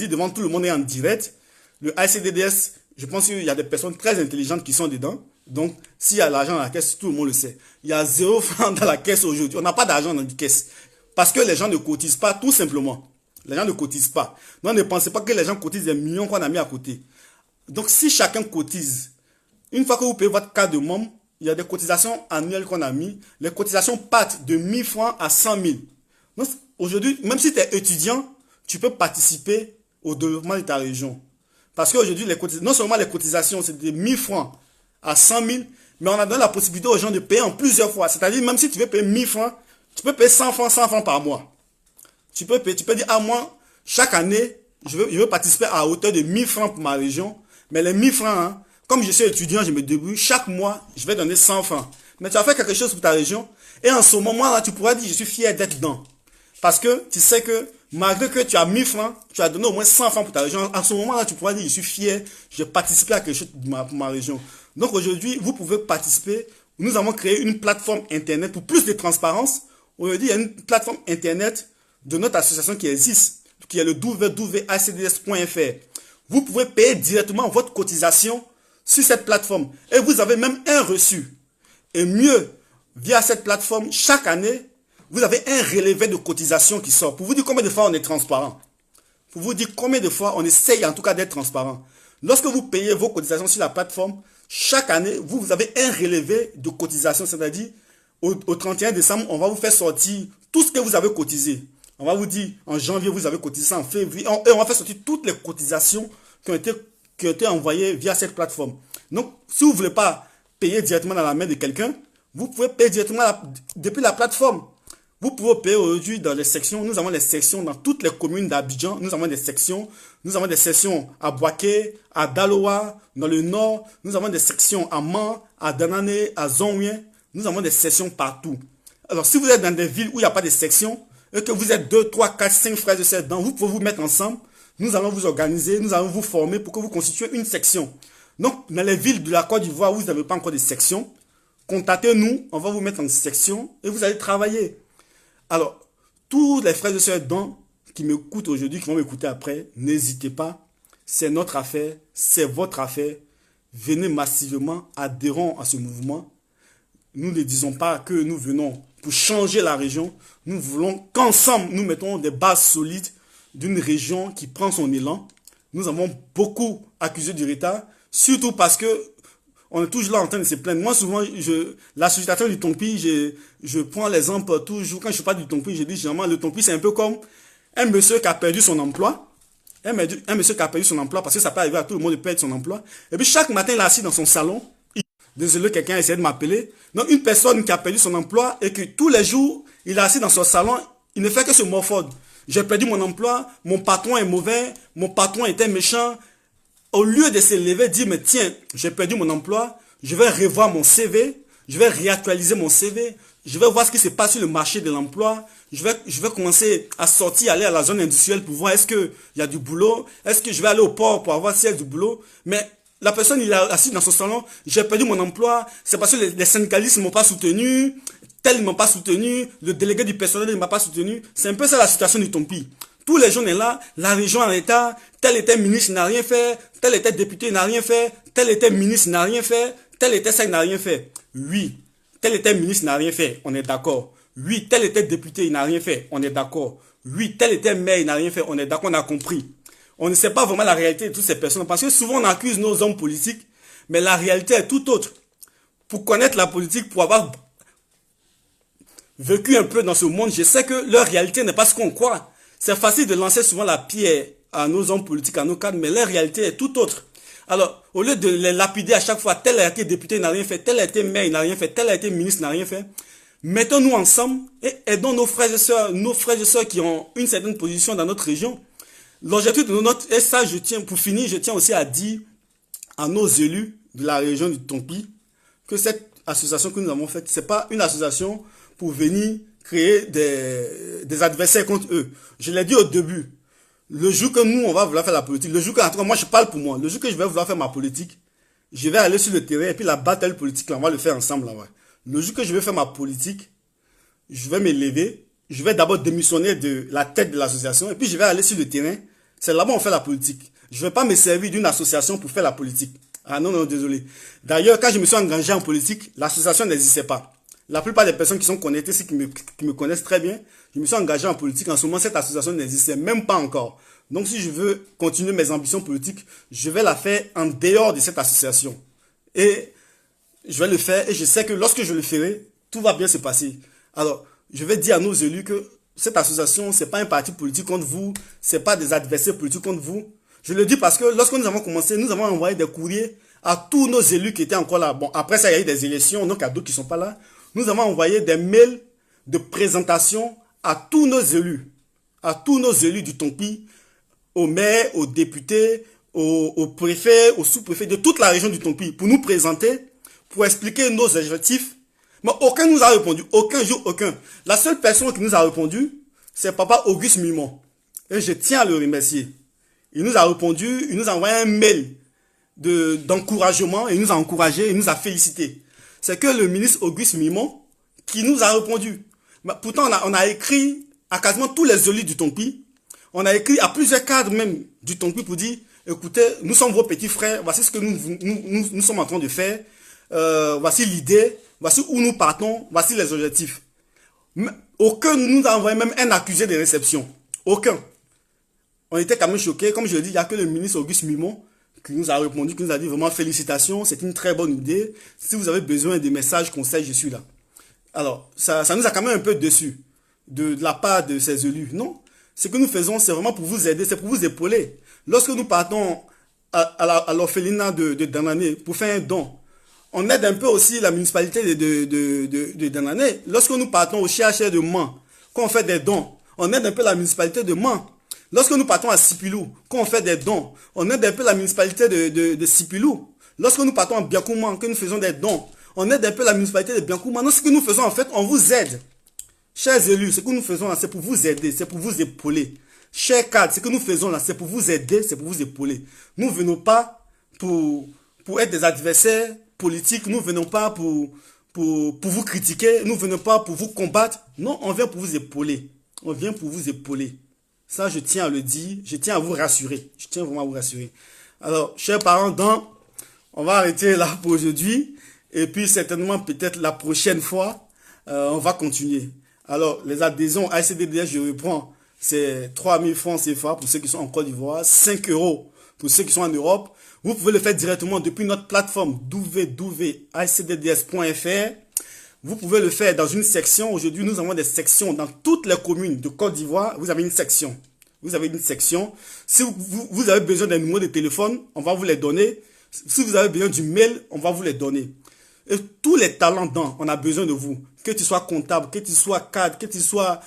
devant tout le monde et en direct. Le ICDDS, je pense qu'il y a des personnes très intelligentes qui sont dedans. Donc, s'il y a l'argent dans la caisse, tout le monde le sait. Il y a 0 franc dans la caisse aujourd'hui. On n'a pas d'argent dans la caisse. Parce que les gens ne cotisent pas, tout simplement. Les gens ne cotisent pas. Donc, ne pensez pas que les gens cotisent des millions qu'on a mis à côté. Donc, si chacun cotise, une fois que vous payez votre carte de membre, il y a des cotisations annuelles qu'on a mis. Les cotisations partent de 1000 francs à 100 000. Donc, aujourd'hui, même si tu es étudiant, tu peux participer au développement de ta région. Parce qu'aujourd'hui, non seulement les cotisations, c'est de 1000 francs à 100 000, mais on a donné la possibilité aux gens de payer en plusieurs fois. C'est-à-dire, même si tu veux payer 1000 francs, tu peux payer 100 francs par mois. Tu peux dire, à moi, chaque année, je veux participer à hauteur de 1000 francs pour ma région. Mais les 1000 francs, hein, comme je suis étudiant, je me débrouille, chaque mois, je vais donner 100 francs. Mais tu vas faire quelque chose pour ta région. Et en ce moment-là, tu pourras dire, je suis fier d'être dedans. Parce que tu sais que, malgré que tu as 1000 francs, tu as donné au moins 100 francs pour ta région. En ce moment-là, tu pourras dire, je suis fier, j'ai participé à quelque chose pour ma région. Donc aujourd'hui, vous pouvez participer. Nous avons créé une plateforme Internet pour plus de transparence. Aujourd'hui, il y a une plateforme Internet de notre association qui existe, qui est le www.acds.fr. Vous pouvez payer directement votre cotisation sur cette plateforme. Et vous avez même un reçu. Et mieux, via cette plateforme, chaque année, vous avez un relevé de cotisation qui sort. Pour vous dire combien de fois on est transparent. Pour vous dire combien de fois on essaye en tout cas d'être transparent. Lorsque vous payez vos cotisations sur la plateforme, chaque année, vous avez un relevé de cotisation. C'est-à-dire, au 31 décembre, on va vous faire sortir tout ce que vous avez cotisé. On va vous dire, en janvier, vous avez cotisé ça, en février. Et on va faire sortir toutes les cotisations qui ont été envoyées via cette plateforme. Donc, si vous ne voulez pas payer directement dans la main de quelqu'un, vous pouvez payer directement depuis la plateforme. Vous pouvez payer aujourd'hui dans les sections. Nous avons les sections dans toutes les communes d'Abidjan. Nous avons des sections. Nous avons des sections à Boaké, à Daloa, dans le nord. Nous avons des sections à Man, à Danane, à Zonwien. Nous avons des sections partout. Alors, si vous êtes dans des villes où il n'y a pas de sections, et que vous êtes 2, 3, 4, 5 frères et sœurs dedans, vous pouvez vous mettre ensemble. Nous allons vous organiser, nous allons vous former pour que vous constituiez une section. Donc, dans les villes de la Côte d'Ivoire où vous n'avez pas encore de section, contactez-nous, on va vous mettre en section et vous allez travailler. Alors, tous les frères et sœurs dedans qui m'écoutent aujourd'hui, qui vont m'écouter après, n'hésitez pas. C'est notre affaire, c'est votre affaire. Venez massivement, adhérons à ce mouvement. Nous ne disons pas que nous venons pour changer la région. Nous voulons qu'ensemble, nous mettons des bases solides d'une région qui prend son élan. Nous avons beaucoup accusé du retard, surtout parce que on est toujours là en train de se plaindre. Moi, souvent, l'association du Tompi, je prends l'exemple toujours, quand je parle du Tompi, je dis généralement, le Tompi, c'est un peu comme un monsieur qui a perdu son emploi. Un monsieur qui a perdu son emploi, parce que ça peut arriver à tout le monde de perdre son emploi. Et puis, chaque matin, il est assis dans son salon. Désolé, quelqu'un a essayé de m'appeler. Donc, une personne qui a perdu son emploi et que tous les jours, il est assis dans son salon, il ne fait que se morfondre. J'ai perdu mon emploi, mon patron est mauvais, mon patron était méchant. Au lieu de se lever, dire, mais tiens, j'ai perdu mon emploi, je vais revoir mon CV, je vais réactualiser mon CV, je vais voir ce qui se passe sur le marché de l'emploi, je vais commencer à sortir, aller à la zone industrielle pour voir est-ce qu'il y a du boulot, est-ce que je vais aller au port pour voir s'il y a du boulot. Mais la personne, il est assis dans son salon, j'ai perdu mon emploi, c'est parce que les syndicalistes ne m'ont pas soutenu, tel ne m'ont pas soutenu, le délégué du personnel ne m'a pas soutenu. C'est un peu ça la situation du Tompi. Tous les jours on est là, la région en état, tel était ministre n'a rien fait, tel était député n'a rien fait, tel était ministre n'a rien fait, tel était ça n'a rien fait. Oui, tel était ministre n'a rien fait, on est d'accord. Oui, tel était député, il n'a rien fait, on est d'accord. Oui, tel était maire, il n'a rien fait, on est d'accord, on a compris. On ne sait pas vraiment la réalité de toutes ces personnes parce que souvent on accuse nos hommes politiques, Mais la réalité est tout autre. Pour connaître la politique, pour avoir vécu un peu dans ce monde, je sais que leur réalité n'est pas ce qu'on croit. C'est facile de lancer souvent la pierre à nos hommes politiques, à nos cadres, mais leur réalité est tout autre. Alors, au lieu de les lapider à chaque fois, tel a été député, il n'a rien fait, tel a été maire, il n'a rien fait, tel a été ministre, il n'a rien fait, mettons-nous ensemble et aidons nos frères et sœurs qui ont une certaine position dans notre région. L'objectif de notre, et ça je tiens, pour finir, je tiens aussi à dire à nos élus de la région du Tompi que cette association que nous avons faite, c'est pas une association pour venir créer des adversaires contre eux. Je l'ai dit au début, le jour que nous, on va vouloir faire la politique, le jour que, en tout cas, moi je parle pour moi, le jour que je vais vouloir faire ma politique, je vais aller sur le terrain et puis la bataille politique, là, on va le faire ensemble. Là, ouais. Le jour que je vais faire ma politique, je vais me lever, je vais d'abord démissionner de la tête de l'association et puis je vais aller sur le terrain. C'est là-bas on fait la politique. Je ne vais pas me servir d'une association pour faire la politique. Ah non, non, désolé. D'ailleurs, quand je me suis engagé en politique, l'association n'existait pas. La plupart des personnes qui sont connectées, ceux qui me connaissent très bien, je me suis engagé en politique. En ce moment, cette association n'existait même pas encore. Donc, si je veux continuer mes ambitions politiques, je vais la faire en dehors de cette association. Et je vais le faire et je sais que lorsque je le ferai, tout va bien se passer. Alors, je vais dire à nos élus que cette association, c'est pas un parti politique contre vous, c'est pas des adversaires politiques contre vous. Je le dis parce que lorsque nous avons commencé, nous avons envoyé des courriers à tous nos élus qui étaient encore là. Bon, après ça, il y a eu des élections, donc il y a d'autres qui sont pas là. Nous avons envoyé des mails de présentation à tous nos élus du Tompi, aux maires, aux députés, aux préfets, aux sous-préfets de toute la région du Tompi, pour nous présenter, pour expliquer nos objectifs. Mais aucun nous a répondu, aucun jour, aucun. La seule personne qui nous a répondu, c'est papa Auguste Mimon. Et je tiens à le remercier. Il nous a répondu, il nous a envoyé un mail d'encouragement, il nous a encouragé, il nous a félicité. C'est que le ministre Auguste Mimon qui nous a répondu. Mais pourtant, on a écrit à quasiment tous les élus du Tompi. On a écrit à plusieurs cadres même du Tompi pour dire, écoutez, nous sommes vos petits frères, voici ce que nous sommes en train de faire, voici l'idée, voici où nous partons, voici les objectifs. Mais aucun ne nous a envoyé même un accusé de réception. Aucun. On était quand même choqués. Comme je l'ai dit, il n'y a que le ministre Auguste Mimon qui nous a répondu, qui nous a dit vraiment félicitations, c'est une très bonne idée. Si vous avez besoin de messages, conseils, je suis là. Alors, ça nous a quand même un peu déçus de la part de ces élus. Non, ce que nous faisons, c'est vraiment pour vous aider, c'est pour vous épauler. Lorsque nous partons à l'orphelinat de Danané pour faire un don, on aide un peu aussi la municipalité de Danané. Lorsque nous partons au CHR de Mans, quand on fait des dons, on aide un peu la municipalité de Mans. Lorsque nous partons à Sipilou, quand on fait des dons, on aide un peu la municipalité de Sipilou. Lorsque nous partons à Biakouma, que nous faisons des dons, on aide un peu la municipalité de Biakouma. Non, ce que nous faisons en fait, on vous aide. Chers élus, ce que nous faisons là, c'est pour vous aider, c'est pour vous épauler. Chers cadres, ce que nous faisons là, c'est pour vous aider, c'est pour vous épauler. Nous ne venons pas pour être des adversaires politiques, nous ne venons pas pour vous critiquer, nous ne venons pas pour vous combattre. Non, on vient pour vous épauler. On vient pour vous épauler. Ça, je tiens à le dire, je tiens à vous rassurer. Je tiens vraiment à vous rassurer. Alors, chers parents, on va arrêter là pour aujourd'hui. Et puis, certainement, peut-être la prochaine fois, on va continuer. Alors, les adhésions AICDDS, je reprends, c'est 3 000 francs CFA pour ceux qui sont en Côte d'Ivoire, 5 euros pour ceux qui sont en Europe. Vous pouvez le faire directement depuis notre plateforme www.icdds.fr. Vous pouvez le faire dans une section. Aujourd'hui, nous avons des sections dans toutes les communes de Côte d'Ivoire. Vous avez une section. Vous avez une section. Si vous avez besoin d'un numéro de téléphone, on va vous les donner. Si vous avez besoin du mail, on va vous les donner. Et tous les talents on a besoin de vous. Que tu sois comptable, que tu sois cadre, que tu sois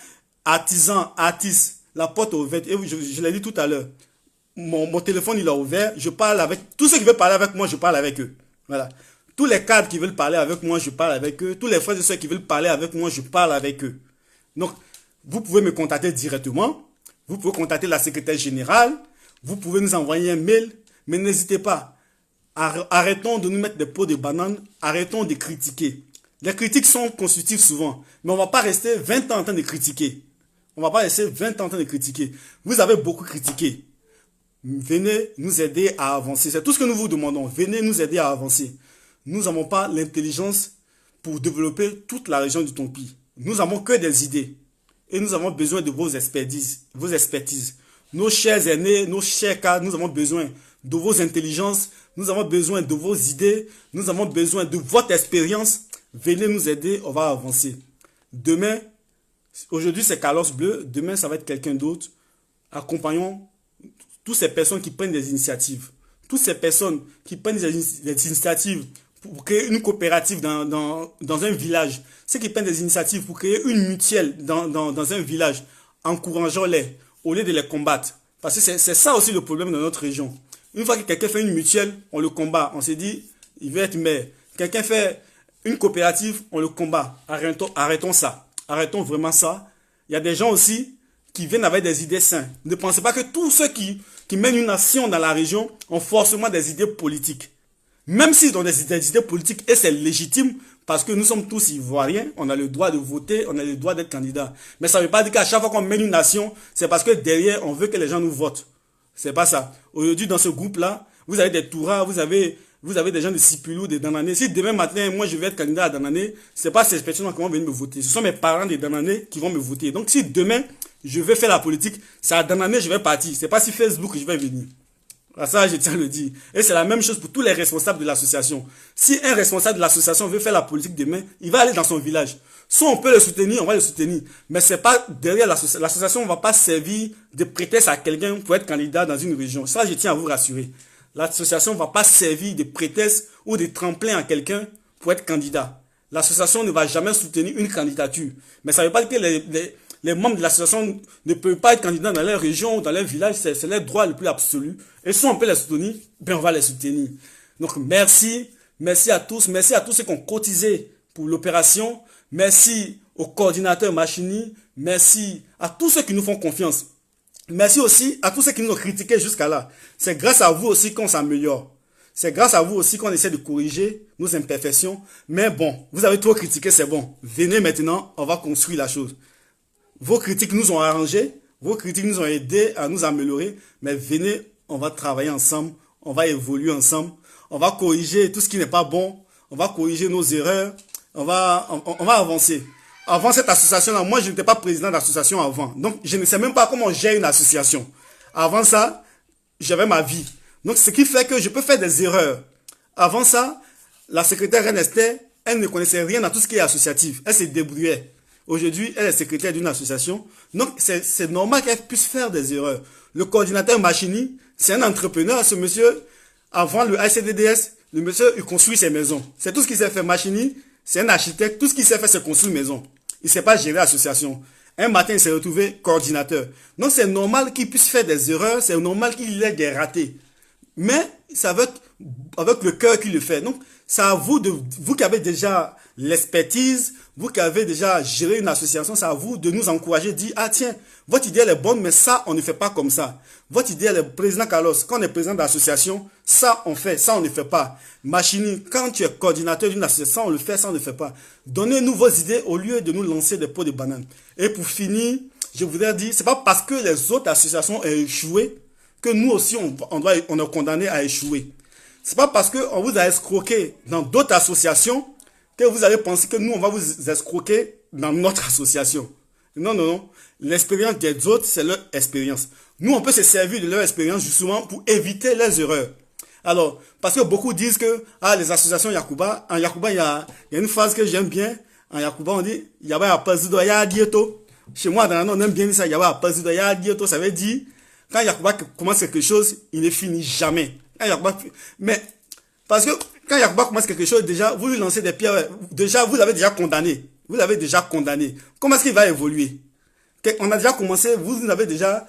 artisan, artiste, la porte est ouverte. Et je l'ai dit tout à l'heure. Mon téléphone, il est ouvert. Je parle avec tous ceux qui veulent parler avec moi, je parle avec eux. Voilà. Tous les cadres qui veulent parler avec moi, je parle avec eux. Tous les frères et sœurs qui veulent parler avec moi, je parle avec eux. Donc, vous pouvez me contacter directement. Vous pouvez contacter la secrétaire générale. Vous pouvez nous envoyer un mail. Mais n'hésitez pas. Arrêtons de nous mettre des pots de banane. Arrêtons de critiquer. Les critiques sont constructives souvent. Mais on ne va pas rester 20 ans en train de critiquer. On ne va pas rester 20 ans en train de critiquer. Vous avez beaucoup critiqué. Venez nous aider à avancer. C'est tout ce que nous vous demandons. Venez nous aider à avancer. Nous n'avons pas l'intelligence pour développer toute la région du Tompi. Nous n'avons que des idées. Et nous avons besoin de vos expertises. Nos chers aînés, nos chers cadres, nous avons besoin de vos intelligences. nous avons besoin de vos idées, nous avons besoin de votre expérience. Venez nous aider, on va avancer. Demain, aujourd'hui c'est Carlos Bleu, demain ça va être quelqu'un d'autre. Accompagnons toutes ces personnes qui prennent des initiatives. Toutes ces personnes qui prennent des initiatives pour créer une coopérative dans un village. Ceux qui prennent des initiatives pour créer une mutuelle dans un village, encourageons-les au lieu de les combattre. Parce que c'est ça aussi le problème dans notre région. Une fois que quelqu'un fait une mutuelle, on le combat. On se dit, il veut être maire. Quelqu'un fait une coopérative, on le combat. Arrêtons ça. Arrêtons vraiment ça. Il y a des gens aussi qui viennent avec des idées saines. Ne pensez pas que tous ceux qui mènent une nation dans la région ont forcément des idées politiques. Même s'ils ont des idées politiques, et c'est légitime, parce que nous sommes tous ivoiriens, on a le droit de voter, on a le droit d'être candidat. Mais ça ne veut pas dire qu'à chaque fois qu'on mène une nation, c'est parce que derrière, on veut que les gens nous votent. C'est pas ça. Aujourd'hui, dans ce groupe-là, vous avez des Touras, vous avez des gens de Sipulou, de Danané. Si demain matin, moi, je vais être candidat à Danané, c'est pas ces personnes qui vont venir me voter. Ce sont mes parents de Danané qui vont me voter. Donc, si demain, je vais faire la politique, c'est à Danané, je vais partir. C'est pas si Facebook, je vais venir. Ça, je tiens à le dire. Et c'est la même chose pour tous les responsables de l'association. Si un responsable de l'association veut faire la politique demain, il va aller dans son village. Soit on peut le soutenir, on va le soutenir. Mais c'est pas derrière l'association, on va pas servir de prétexte à quelqu'un pour être candidat dans une région. Ça, je tiens à vous rassurer. L'association ne va pas servir de prétexte ou de tremplin à quelqu'un pour être candidat. L'association ne va jamais soutenir une candidature. Mais ça ne veut pas dire que les membres de l'association ne peuvent pas être candidats dans leur région ou dans leur village. C'est leur droit le plus absolu. Et si on peut les soutenir, ben on va les soutenir. Donc merci. Merci à tous. Merci à tous ceux qui ont cotisé pour l'opération. Merci au coordinateur Machini. Merci à tous ceux qui nous font confiance. Merci aussi à tous ceux qui nous ont critiqués jusqu'à là. C'est grâce à vous aussi qu'on s'améliore. C'est grâce à vous aussi qu'on essaie de corriger nos imperfections. Mais bon, vous avez trop critiqué, c'est bon. Venez maintenant, on va construire la chose. Vos critiques nous ont arrangés, vos critiques nous ont aidés à nous améliorer. Mais venez, on va travailler ensemble, on va évoluer ensemble. On va corriger tout ce qui n'est pas bon. On va corriger nos erreurs. On va avancer. Avant cette association-là, moi, je n'étais pas président d'association avant. Donc, je ne sais même pas comment on gère une association. Avant ça, j'avais ma vie. Donc, ce qui fait que je peux faire des erreurs. Avant ça, la secrétaire Reine Esther, elle ne connaissait rien à tout ce qui est associatif. Elle se débrouillait. Aujourd'hui, elle est secrétaire d'une association. Donc, c'est normal qu'elle puisse faire des erreurs. Le coordinateur Machini, c'est un entrepreneur. Ce monsieur, avant le ICDDS, le monsieur, il construit ses maisons. C'est tout ce qu'il sait faire. Machini, c'est un architecte. Tout ce qu'il sait faire, c'est construire une maison. Il ne sait pas gérer l'association. Un matin, il s'est retrouvé coordinateur. Donc, c'est normal qu'il puisse faire des erreurs. C'est normal qu'il ait des ratés. Mais c'est avec le cœur qu'il le fait. Donc, c'est à vous, vous qui avez déjà l'expertise, vous qui avez déjà géré une association, c'est à vous de nous encourager, de dire, ah tiens, votre idée elle est bonne, mais ça, on ne fait pas comme ça. Votre idée, elle est président Carlos, quand on est président d'association, ça on fait, ça on ne fait pas. Machini, quand tu es coordinateur d'une association, ça on le fait, ça on ne fait pas. Donnez-nous vos idées au lieu de nous lancer des pots de banane. Et pour finir, je voudrais dire, c'est pas parce que les autres associations ont échoué que nous aussi on est condamné à échouer. C'est pas parce qu'on vous a escroqué dans d'autres associations que vous allez penser que nous, on va vous escroquer dans notre association. Non, non, non. L'expérience des autres, c'est leur expérience. Nous, on peut se servir de leur expérience justement pour éviter les erreurs. Alors, parce que beaucoup disent que les associations Yakuba, en Yakuba, il y a une phrase que j'aime bien. En Yakuba, on dit, il y a pas de ya dieto. Chez moi, dans la on aime bien dire ça, il y a pas de ya dieto. Ça veut dire, quand Yakuba commence quelque chose, il ne finit jamais. Mais, parce que quand Yakuba commence quelque chose, déjà, vous lui lancez des pierres, déjà, vous l'avez déjà condamné. Vous l'avez déjà condamné. Comment est-ce qu'il va évoluer? On a déjà commencé, vous avez déjà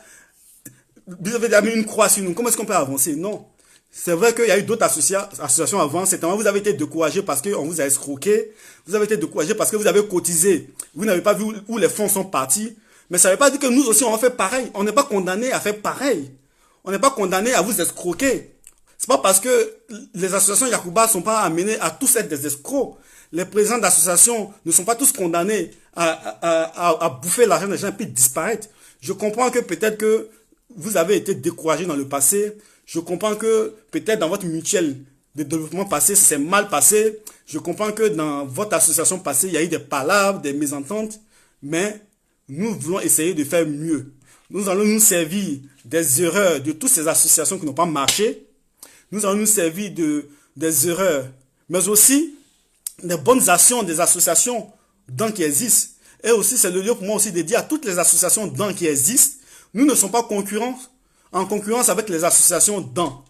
mis une croix sur nous. Comment est-ce qu'on peut avancer? Non. C'est vrai qu'il y a eu d'autres associations avant. Certainement, vous avez été découragé parce qu'on vous a escroqué. Vous avez été découragé parce que vous avez cotisé. Vous n'avez pas vu où les fonds sont partis. Mais ça ne veut pas dire que nous aussi, on va faire pareil. On n'est pas condamné à faire pareil. On n'est pas condamné à vous escroquer. C'est pas parce que les associations Yakuba ne sont pas amenées à tous être des escrocs. Les présidents d'associations ne sont pas tous condamnés à bouffer l'argent des gens et puis disparaître. Je comprends que peut-être que vous avez été découragé dans le passé. Je comprends que peut-être dans votre mutuelle de développement passé, ça s'est mal passé. Je comprends que dans votre association passée, il y a eu des palabres, des mésententes. Mais nous voulons essayer de faire mieux. Nous allons nous servir des erreurs de toutes ces associations qui n'ont pas marché. Nous allons nous servir des erreurs, mais aussi des bonnes actions des associations dents qui existent. Et aussi, c'est le lieu pour moi aussi de dire à toutes les associations dents qui existent, nous ne sommes pas en concurrence avec les associations dents.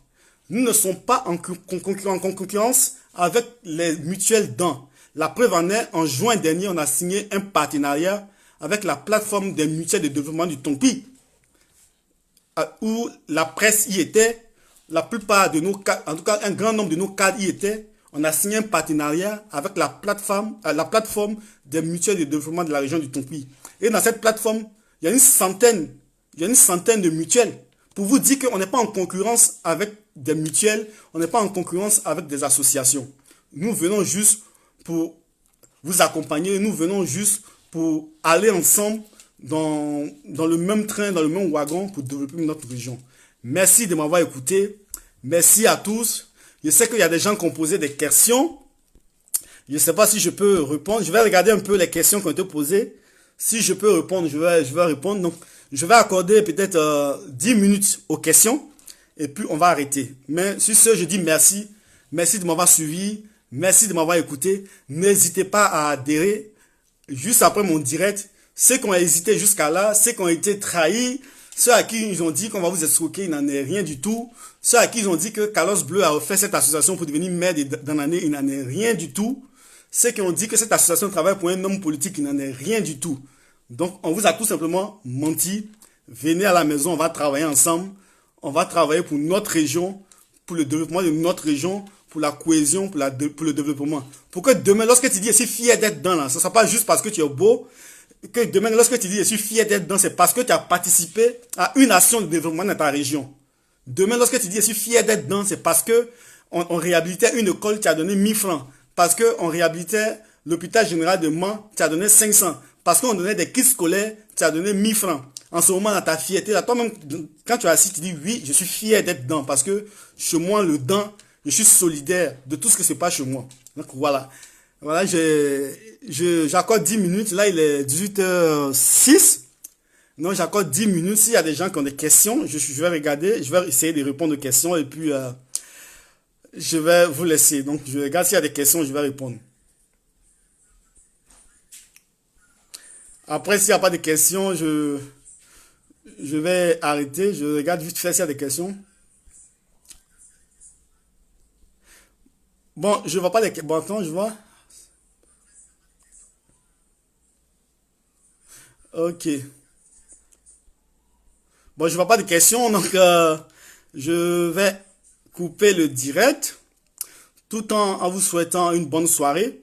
Nous ne sommes pas en concurrence avec les mutuelles dents. La preuve en est, en juin dernier, on a signé un partenariat avec la plateforme des mutuelles de développement du Tonpi, où la presse y était, la plupart de nos cadres, en tout cas un grand nombre de nos cadres y étaient. On a signé un partenariat avec la plateforme des mutuelles de développement de la région du Tonpi. Et dans cette plateforme, il y a une centaine de mutuelles. Pour vous dire qu'on n'est pas en concurrence avec des mutuelles, on n'est pas en concurrence avec des associations. Nous venons juste pour vous accompagner, nous venons juste pour aller ensemble dans le même train, dans le même wagon pour développer notre région. Merci de m'avoir écouté. Merci à tous. Je sais qu'il y a des gens qui ont posé des questions. Je ne sais pas si je peux répondre. Je vais regarder un peu les questions qui ont été posées. Si je peux répondre, je vais répondre. Donc, je vais accorder peut-être 10 minutes aux questions. Et puis, on va arrêter. Mais sur ce, je dis merci. Merci de m'avoir suivi. Merci de m'avoir écouté. N'hésitez pas à adhérer juste après mon direct. Ceux qui ont hésité jusqu'à là, ceux qui ont été trahis, ceux à qui ils ont dit qu'on va vous escroquer, il n'en est rien du tout. Ceux à qui ils ont dit que Carlos Bleu a fait cette association pour devenir maire dans l'année, il n'en est rien du tout. Ceux qui ont dit que cette association travaille pour un homme politique, il n'en est rien du tout. Donc, on vous a tout simplement menti. Venez à la maison, on va travailler ensemble. On va travailler pour notre région, pour le développement de notre région, pour la cohésion, pour le développement. Pour que demain, lorsque tu dis, je suis fier d'être dans là, ce ne sera pas juste parce que tu es beau. Que demain, lorsque tu dis, je suis fier d'être dans, c'est parce que tu as participé à une action de développement dans ta région. Demain, lorsque tu dis, je suis fier d'être dans, c'est parce que on réhabilitait une école, tu as donné 1000 francs. Parce qu'on réhabilitait l'hôpital général de Mans, tu as donné 500. Parce qu'on donnait des kits scolaires, tu as donné 1000 francs. En ce moment, dans ta fierté, là, toi-même, quand tu es assis, tu dis, oui, je suis fier d'être dans. Parce que chez moi, le dans, je suis solidaire de tout ce qui se passe chez moi. Donc, voilà. Voilà, j'accorde 10 minutes. Là, il est 18h06. Donc, j'accorde 10 minutes. S'il y a des gens qui ont des questions, je vais regarder, je vais essayer de répondre aux questions et puis je vais vous laisser. Donc, je regarde s'il y a des questions, je vais répondre. Après, s'il n'y a pas de questions, je vais arrêter. Je regarde vite fait s'il y a des questions. Bon, je vois pas les questions. Bon, attends, je vois. Ok. Bon, je vois pas de questions, donc je vais couper le direct tout en vous souhaitant une bonne soirée.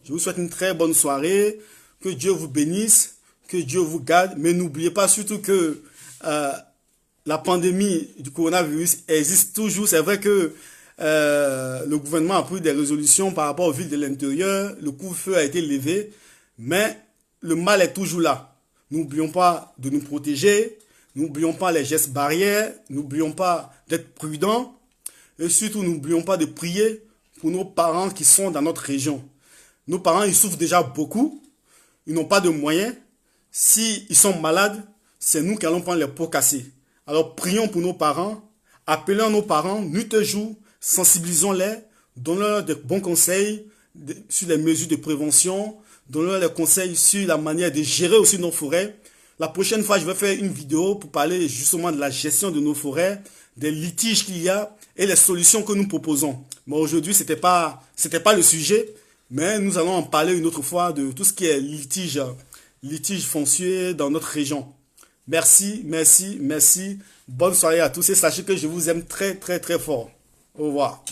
Je vous souhaite une très bonne soirée. Que Dieu vous bénisse, que Dieu vous garde. Mais n'oubliez pas surtout que la pandémie du coronavirus existe toujours. C'est vrai que le gouvernement a pris des résolutions par rapport aux villes de l'intérieur. Le couvre-feu a été levé. Mais le mal est toujours là. N'oublions pas de nous protéger. N'oublions pas les gestes barrières. N'oublions pas d'être prudents. Et surtout, n'oublions pas de prier pour nos parents qui sont dans notre région. Nos parents, ils souffrent déjà beaucoup. Ils n'ont pas de moyens. S'ils sont malades, c'est nous qui allons prendre les pots cassés. Alors prions pour nos parents. Appelons nos parents, nuit et jour. Sensibilisons-les. Donnons-leur de bons conseils sur les mesures de prévention. Donnons-leur des conseils sur la manière de gérer aussi nos forêts. La prochaine fois, je vais faire une vidéo pour parler justement de la gestion de nos forêts, des litiges qu'il y a et les solutions que nous proposons. Bon, aujourd'hui, c'était pas le sujet, mais nous allons en parler une autre fois de tout ce qui est litige foncier dans notre région. Merci, merci, merci. Bonne soirée à tous et sachez que je vous aime très, très, très fort. Au revoir.